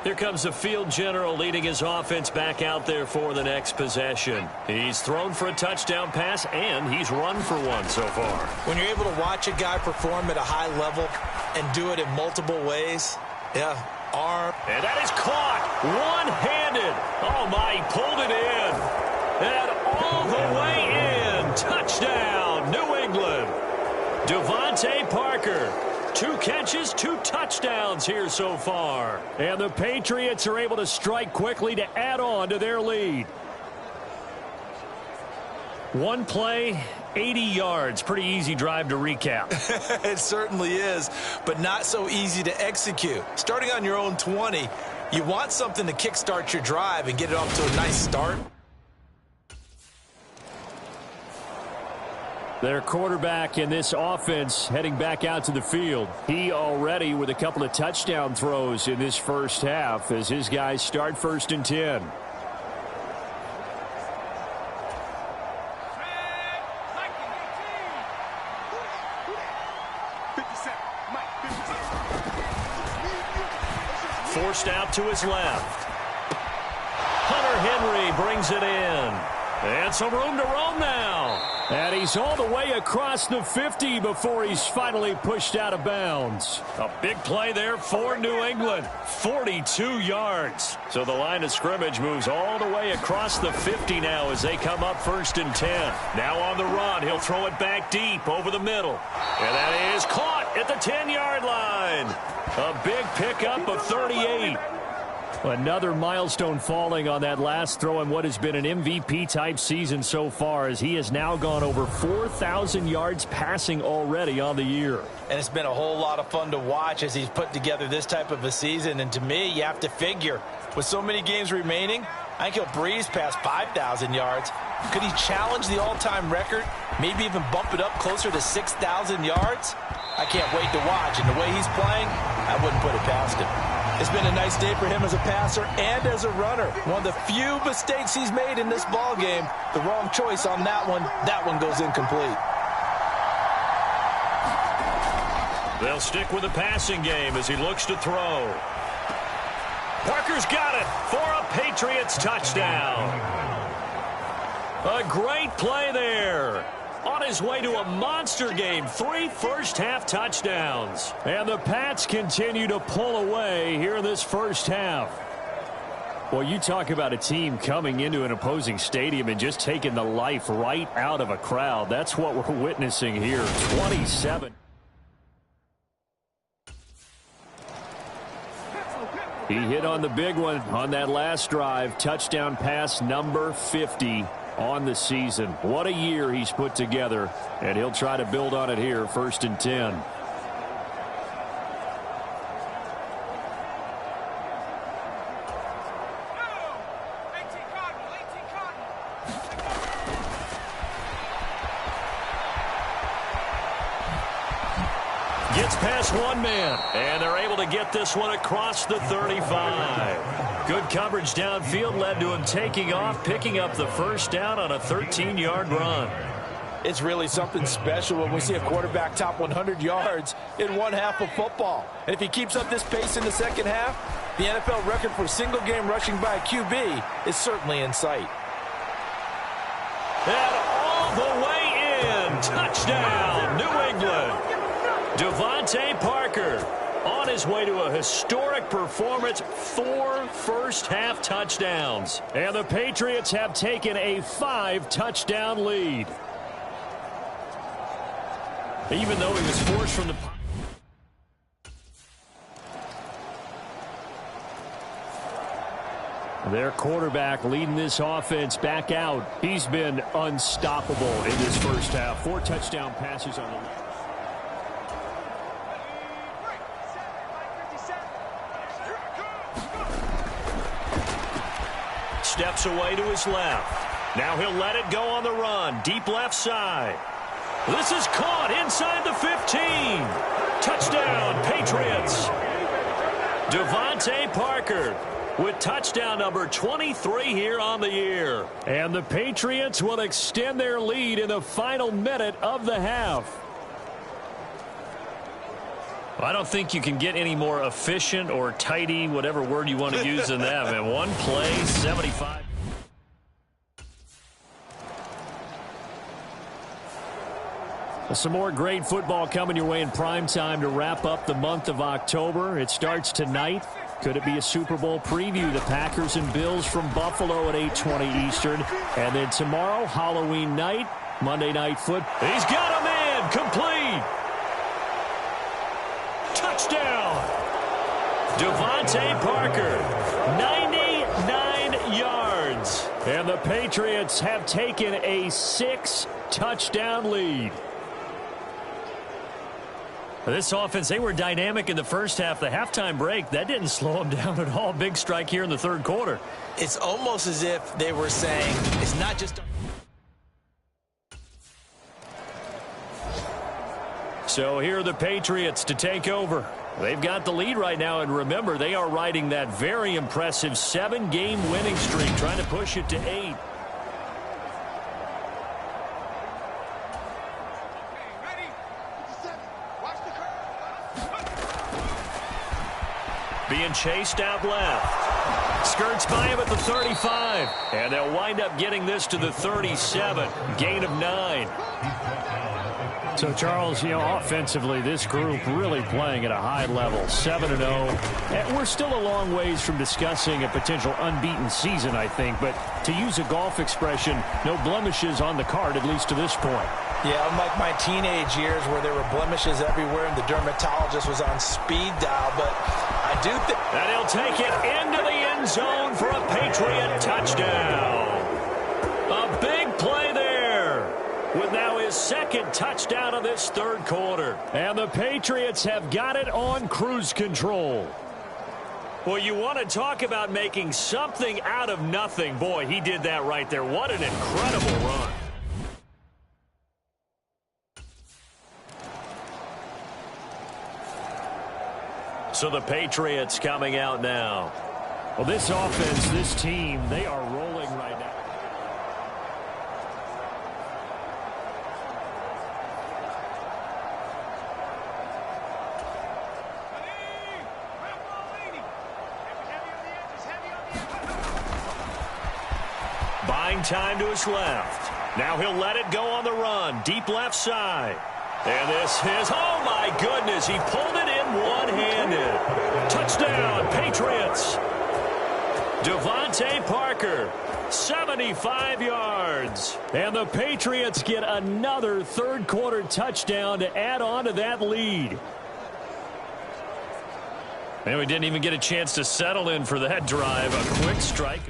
here comes the field general leading his offense back out there for the next possession. He's thrown for a touchdown pass, and he's run for one so far. When you're able to watch a guy perform at a high level and do it in multiple ways, yeah, arm. And that is caught one-handed. Oh, my, he pulled it in. And all the way in. Touchdown, New England. Devontae Parker. 2 catches, 2 touchdowns here so far. And the Patriots are able to strike quickly to add on to their lead. One play, 80 yards. Pretty easy drive to recap. It certainly is, but not so easy to execute. Starting on your own 20, you want something to kickstart your drive and get it off to a nice start. Their quarterback in this offense heading back out to the field. He already with a couple of touchdown throws in this first half as his guys start 1st and 10. Forced out to his left. Hunter Henry brings it in. And some room to roam now. And he's all the way across the 50 before he's finally pushed out of bounds. A big play there for New England. 42 yards. So the line of scrimmage moves all the way across the 50 now as they come up 1st and 10. Now on the run, he'll throw it back deep over the middle. And that is caught at the 10-yard line. A big pickup of 38. Another milestone falling on that last throw in what has been an MVP-type season so far, as he has now gone over 4,000 yards passing already on the year. And it's been a whole lot of fun to watch as he's put together this type of a season. And to me, you have to figure, with so many games remaining, I think he'll breeze past 5,000 yards. Could he challenge the all-time record? Maybe even bump it up closer to 6,000 yards? I can't wait to watch. And the way he's playing, I wouldn't put it past him. It's been a nice day for him as a passer and as a runner. One of the few mistakes he's made in this ball game. The wrong choice on that one. That one goes incomplete. They'll stick with the passing game as he looks to throw. Parker's got it for a Patriots touchdown. A great play there. On his way to a monster game, 3 first-half touchdowns. And the Pats continue to pull away here in this first half. Well, you talk about a team coming into an opposing stadium and just taking the life right out of a crowd. That's what we're witnessing here. 27. He hit on the big one on that last drive. Touchdown pass number 50. On the season. What a year he's put together, and he'll try to build on it here, 1st and 10. Gets past one man, and they're able to get this one across the 35. Good coverage downfield led to him taking off, picking up the first down on a 13-yard run. It's really something special when we see a quarterback top 100 yards in one half of football. And if he keeps up this pace in the second half, the NFL record for single-game rushing by a QB is certainly in sight. And all the way in. Touchdown, New England. Devontae Parker on his way to a historic performance, 4 first-half touchdowns. And the Patriots have taken a 5-touchdown lead. Even though he was forced from the... Their quarterback leading this offense back out. He's been unstoppable in this first half. 4 touchdown passes on the line. Steps away to his left. Now he'll let it go on the run. Deep left side. This is caught inside the 15. Touchdown, Patriots. Devontae Parker with touchdown number 23 here on the year. And the Patriots will extend their lead in the final minute of the half. I don't think you can get any more efficient or tidy, whatever word you want to use in that. Man, one play, 75. Some more great football coming your way in prime time to wrap up the month of October. It starts tonight. Could it be a Super Bowl preview? The Packers and Bills from Buffalo at 8:20 Eastern. And then tomorrow, Halloween night, Monday Night Football. He's got a man, complete. Touchdown. Devontae Parker, 99 yards. And the Patriots have taken a 6-touchdown lead. This offense, they were dynamic in the first half. The halftime break, that didn't slow them down at all. Big strike here in the third quarter. It's almost as if they were saying, it's not just... So here are the Patriots to take over. They've got the lead right now, and remember, they are riding that very impressive 7-game winning streak, trying to push it to 8. Being chased out left. Skirts by him at the 35. And they'll wind up getting this to the 37. Gain of 9. So, Charles, offensively, this group really playing at a high level, 7-0. And we're still a long ways from discussing a potential unbeaten season, I think. But to use a golf expression, no blemishes on the card, at least to this point. Yeah, unlike my teenage years where there were blemishes everywhere and the dermatologist was on speed dial, but I do think... And he'll take it into the end zone for a Patriot touchdown. A big play there with now his second touchdown of this third quarter. And the Patriots have got it on cruise control. Well, you want to talk about making something out of nothing. Boy, he did that right there. What an incredible run. So the Patriots coming out now. Well, this offense, this team, they are rolling right now. Buying time to his left. Now he'll let it go on the run. Deep left side. And this is, oh my goodness, he pulled it in one-handed. Touchdown, Patriots. Devontae Parker, 75 yards. And the Patriots get another third-quarter touchdown to add on to that lead. And we didn't even get a chance to settle in for that drive. A quick strike.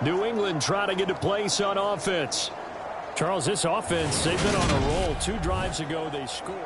New England trying to get a place on offense. Charles, this offense, they've been on a roll. 2 drives ago, they scored.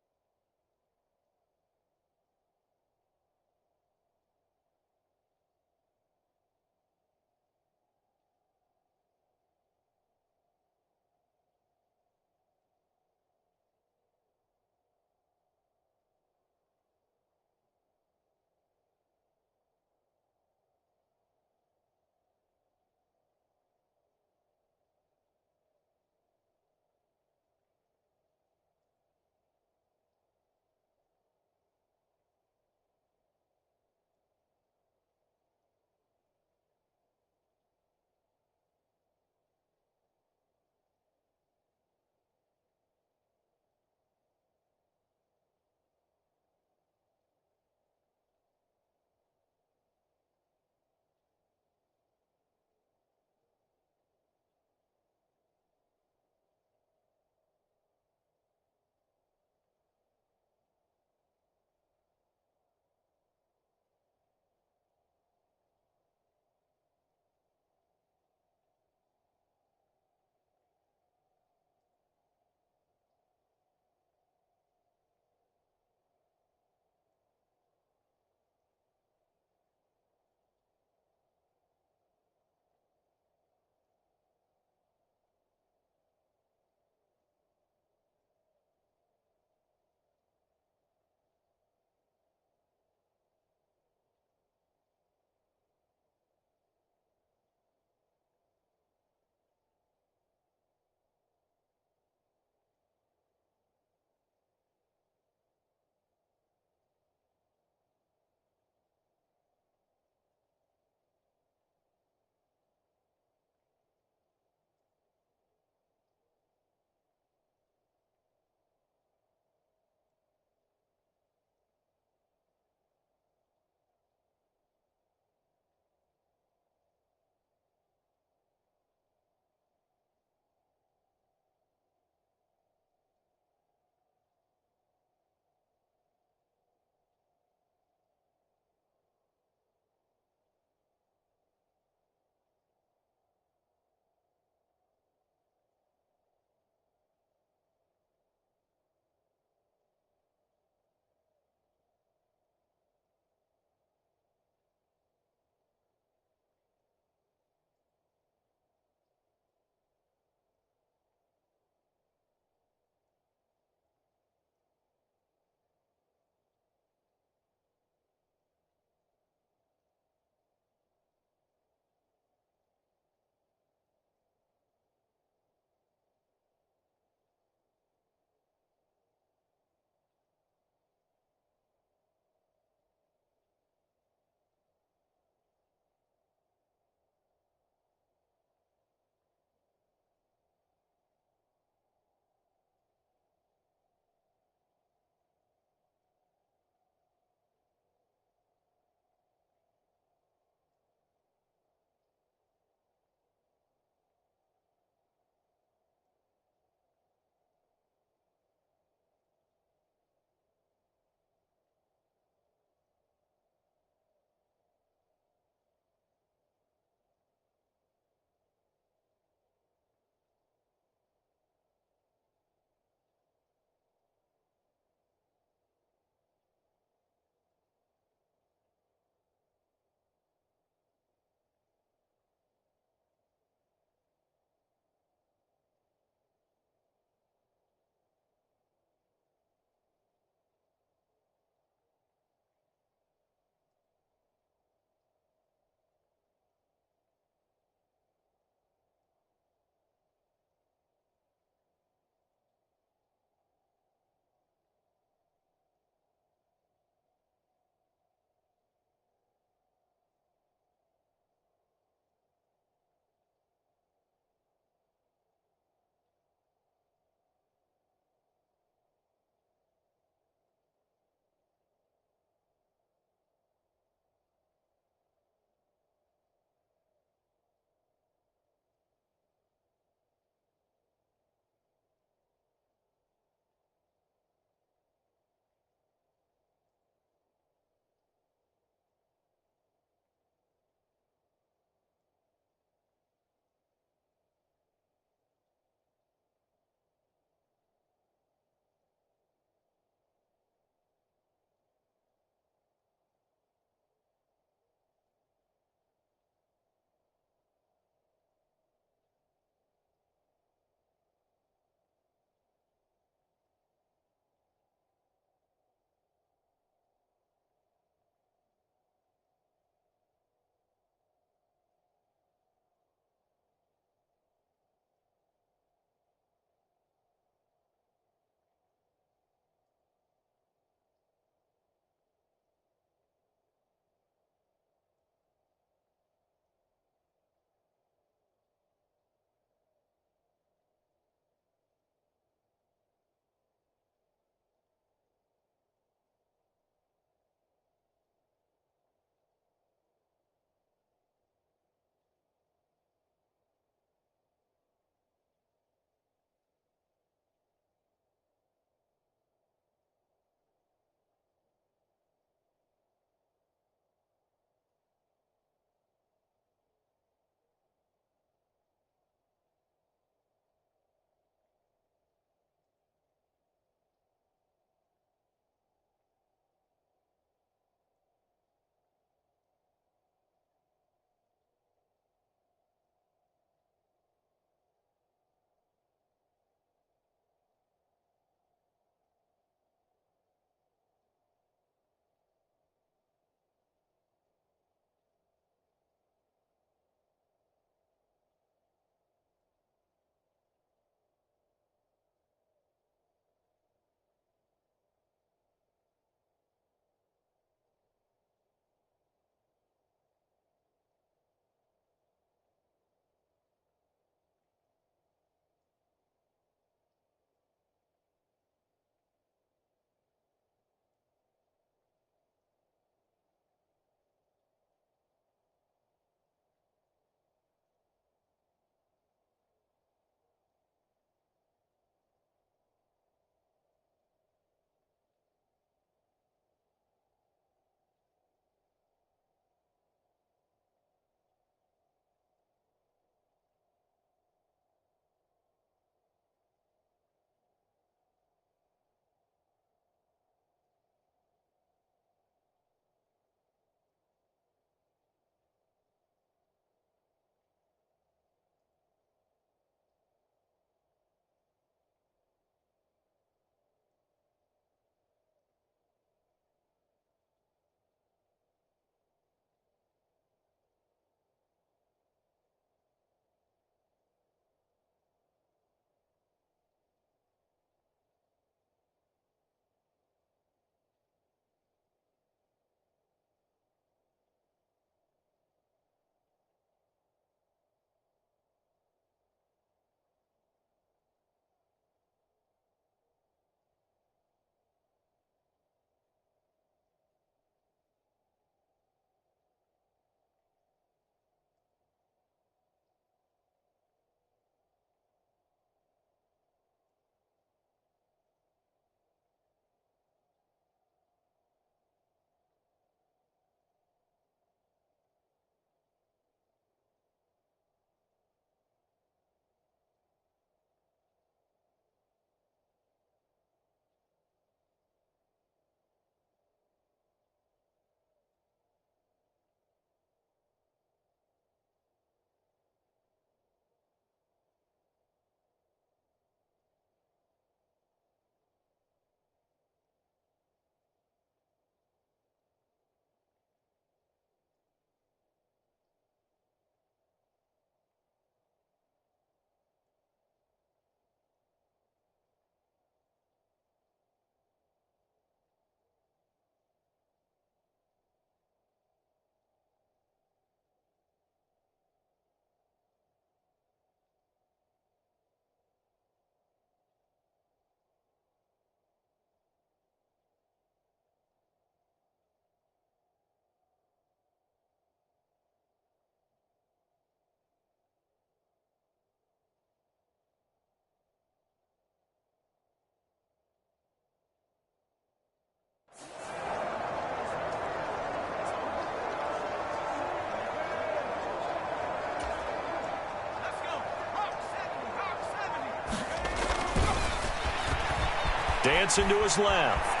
Dancing to his left.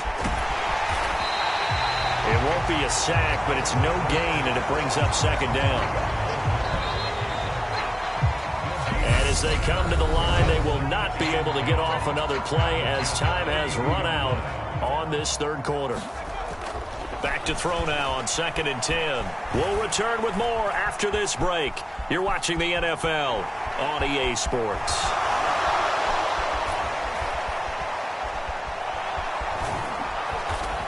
It won't be a sack, but it's no gain, and it brings up second down. And as they come to the line, they will not be able to get off another play as time has run out on this third quarter. Back to throw now on 2nd and 10. We'll return with more after this break. You're watching the NFL on EA Sports.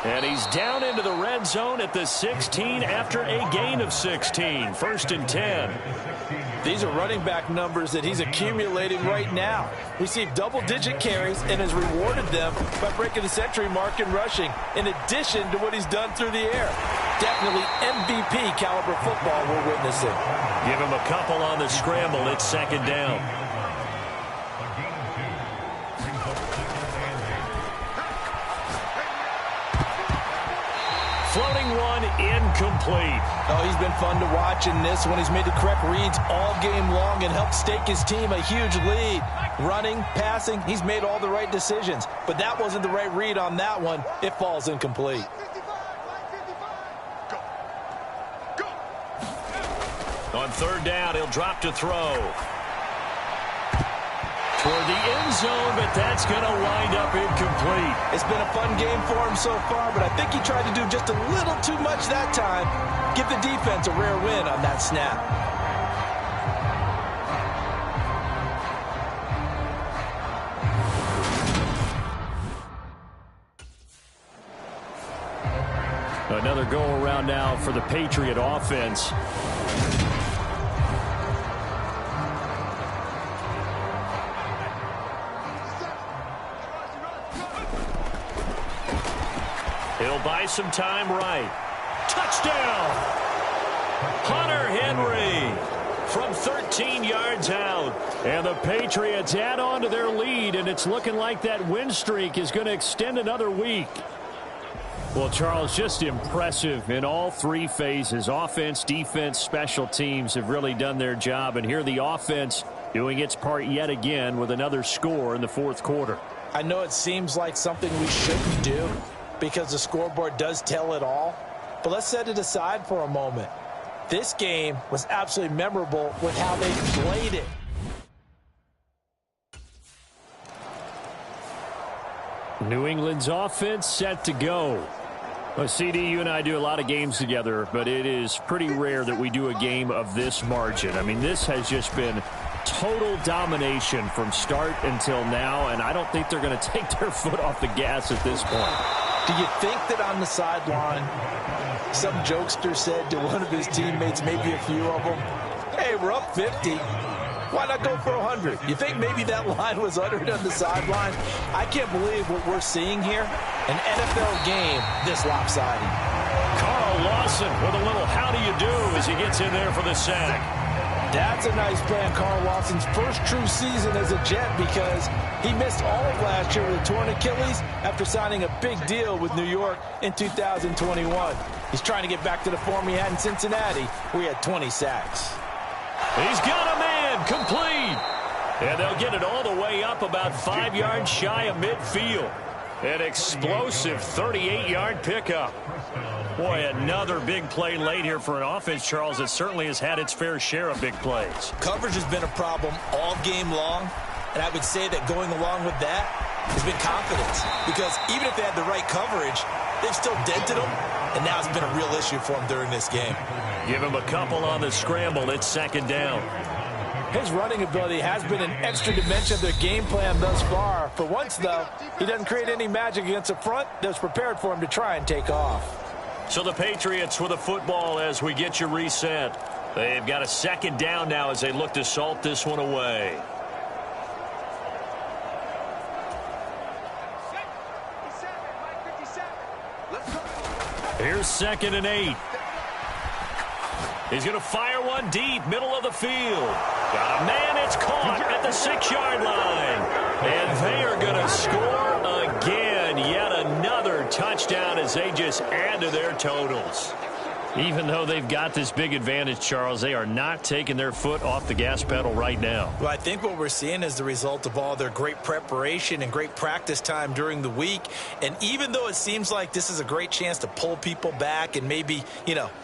And he's down into the red zone at the 16 after a gain of 16. 1st and 10. These are running back numbers that he's accumulating right now. Received double-digit carries and has rewarded them by breaking the century mark in rushing, in addition to what he's done through the air. Definitely MVP caliber football we're witnessing. Give him a couple on the scramble. It's 2nd down. Floating one, incomplete. Oh, he's been fun to watch in this one. He's made the correct reads all game long and helped stake his team a huge lead. Running, passing, he's made all the right decisions. But that wasn't the right read on that one. It falls incomplete. On 3rd down, he'll drop to throw. Toward the end zone, but that's going to wind up incomplete. It's been a fun game for him so far, but I think he tried to do just a little too much that time. Give the defense a rare win on that snap. Another go-around now for the Patriot offense. He'll buy some time right. Touchdown! Hunter Henry from 13 yards out. And the Patriots add on to their lead, and it's looking like that win streak is going to extend another week. Well, Charles, just impressive in all three phases. Offense, defense, special teams have really done their job. And here the offense doing its part yet again with another score in the 4th quarter. I know it seems like something we shouldn't do because the scoreboard does tell it all. But let's set it aside for a moment. This game was absolutely memorable with how they played it. New England's offense set to go. Well, CD, you and I do a lot of games together, but it is pretty rare that we do a game of this margin. I mean, this has just been total domination from start until now, and I don't think they're going to take their foot off the gas at this point. Do you think that on the sideline, some jokester said to one of his teammates, maybe a few of them, hey, we're up 50. Why not go for 100? You think maybe that line was uttered on the sideline? I can't believe what we're seeing here. An NFL game this lopsided. Carl Lawson with a little how do you do as he gets in there for the sack. That's a nice play on Carl Lawson's first true season as a Jet because he missed all of last year with a torn Achilles after signing a big deal with New York in 2021. He's trying to get back to the form he had in Cincinnati where he had 20 sacks. He's got a man complete. And they'll get it all the way up about 5 yards shy of midfield. An explosive 38-yard pickup. Boy, another big play late here for an offense, Charles, that certainly has had its fair share of big plays. Coverage has been a problem all game long, and I would say that going along with that has been confidence. Because even if they had the right coverage, they've still dented them, and now it's been a real issue for them during this game. Give him a couple on the scramble. It's 2nd down. His running ability has been an extra dimension of their game plan thus far. For once, though, he doesn't create any magic against the front that was prepared for him to try and take off. So the Patriots with the football as we get you reset. They've got a 2nd down now as they look to salt this one away. Here's 2nd and 8. He's going to fire one deep, middle of the field. Got a man, it's caught at the 6-yard line. And they are going to score again. Yet another touchdown as they just add to their totals. Even though they've got this big advantage, Charles, they are not taking their foot off the gas pedal right now. Well, I think what we're seeing is the result of all their great preparation and great practice time during the week. And even though it seems like this is a great chance to pull people back and maybe,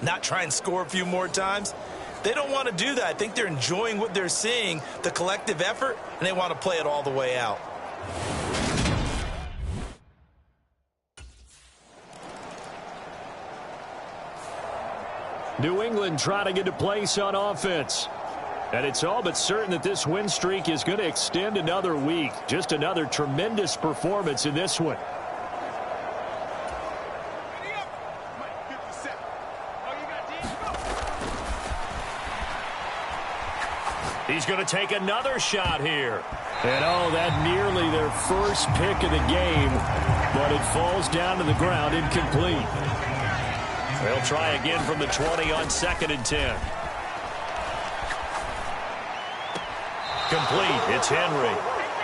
not try and score a few more times, they don't want to do that. I think they're enjoying what they're seeing, the collective effort, and they want to play it all the way out. New England trying to get to place on offense. And it's all but certain that this win streak is going to extend another week. Just another tremendous performance in this one. He's going to take another shot here. And that nearly their first pick of the game, but it falls down to the ground incomplete. They'll try again from the 20 on 2nd and 10. Complete. It's Henry.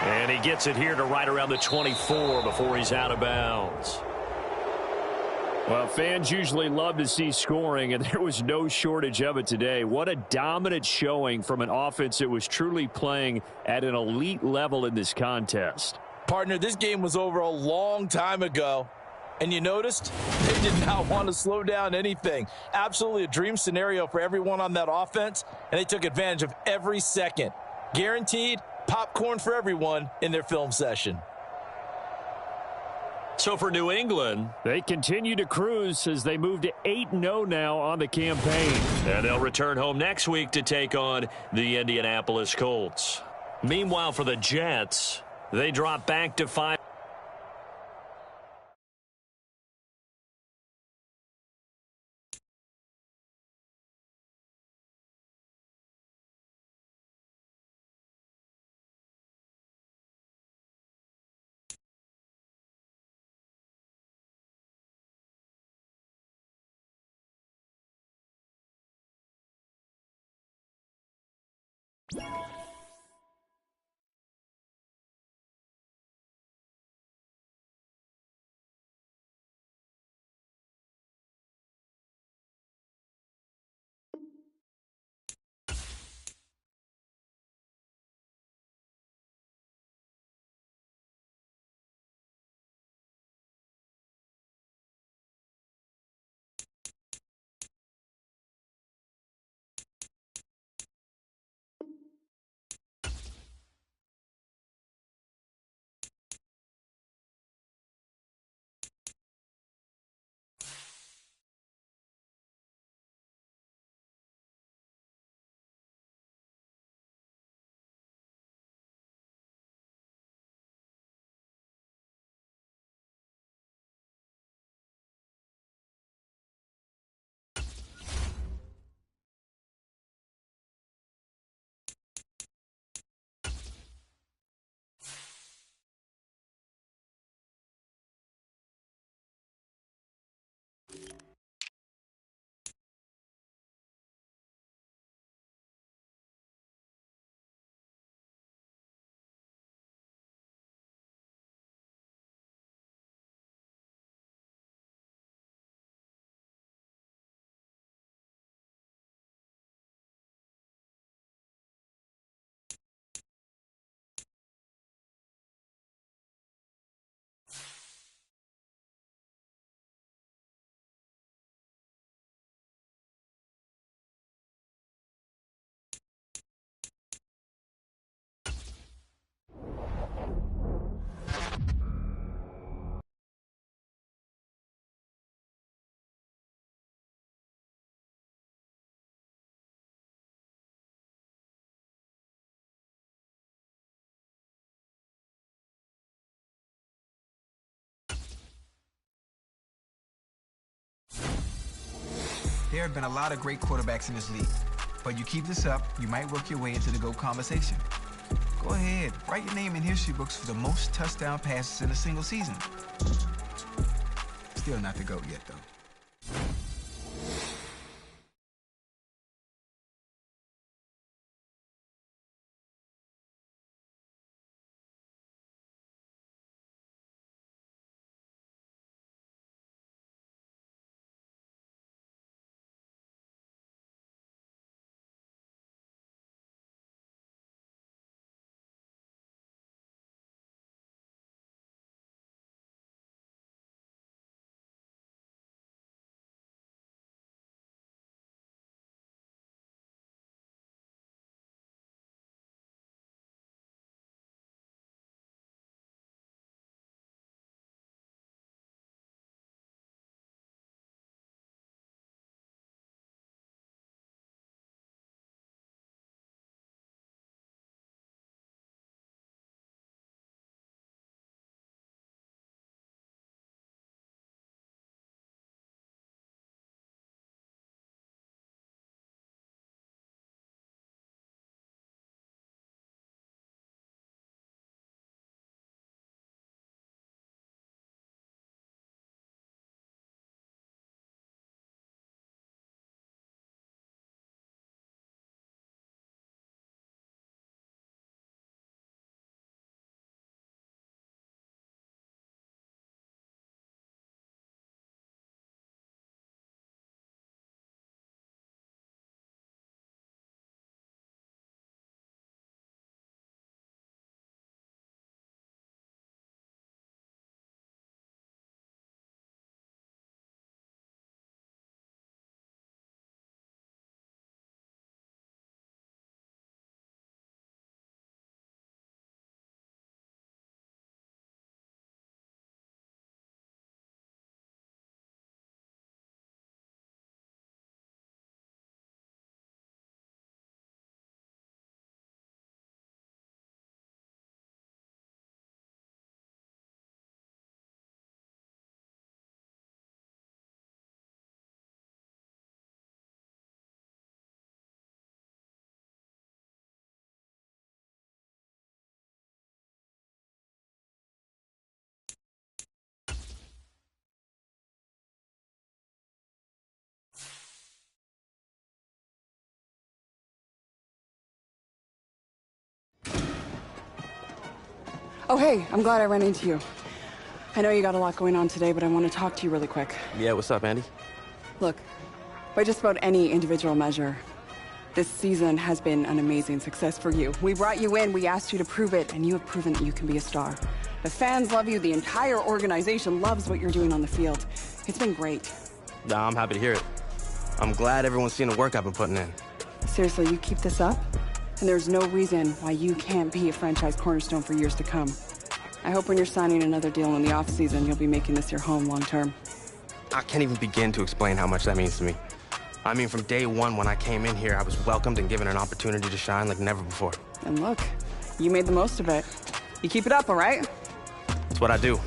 And he gets it here to right around the 24 before he's out of bounds. Well, fans usually love to see scoring, and there was no shortage of it today. What a dominant showing from an offense that was truly playing at an elite level in this contest. Partner, this game was over a long time ago. And you noticed they did not want to slow down anything. Absolutely a dream scenario for everyone on that offense, and they took advantage of every second. Guaranteed popcorn for everyone in their film session. So for New England, they continue to cruise as they move to 8-0 now on the campaign. And they'll return home next week to take on the Indianapolis Colts. Meanwhile, for the Jets, they drop back to 5. There have been a lot of great quarterbacks in this league, but you keep this up, you might work your way into the GOAT conversation. Go ahead, write your name in history books for the most touchdown passes in a single season. Still not the GOAT yet, though. Oh, hey, I'm glad I ran into you. I know you got a lot going on today, but I want to talk to you really quick. Yeah, what's up, Andy? Look, by just about any individual measure, this season has been an amazing success for you. We brought you in, we asked you to prove it, and you have proven that you can be a star. The fans love you, the entire organization loves what you're doing on the field. It's been great. Nah, I'm happy to hear it. I'm glad everyone's seeing the work I've been putting in. Seriously, you keep this up, and there's no reason why you can't be a franchise cornerstone for years to come. I hope when you're signing another deal in the offseason, you'll be making this your home long term. I can't even begin to explain how much that means to me. I mean, from day one when I came in here, I was welcomed and given an opportunity to shine like never before. And look, you made the most of it. You keep it up, all right? It's what I do.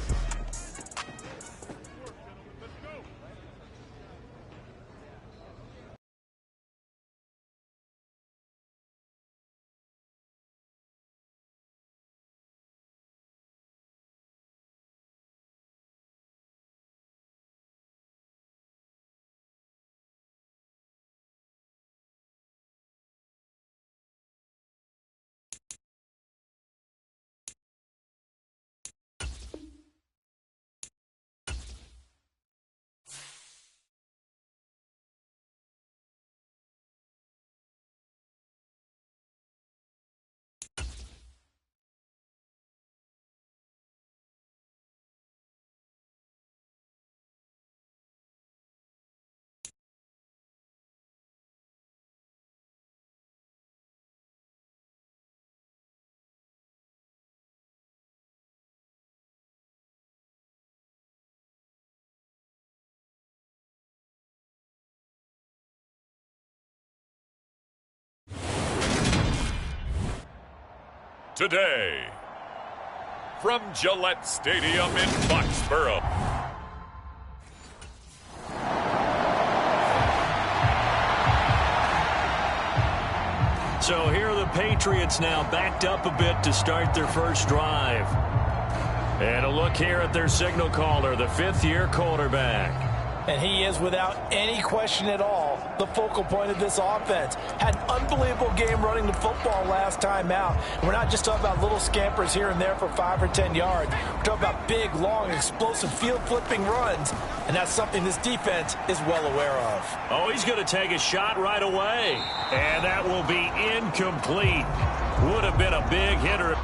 Today, from Gillette Stadium in Foxborough. So here are the Patriots now backed up a bit to start their first drive. And a look here at their signal caller, the fifth-year quarterback. And he is, without any question at all, the focal point of this offense. Had an unbelievable game running the football last time out. And we're not just talking about little scampers here and there for 5 or 10 yards. We're talking about big, long, explosive, field-flipping runs. And that's something this defense is well aware of. Oh, he's going to take a shot right away. And that will be incomplete. Would have been a big hitter.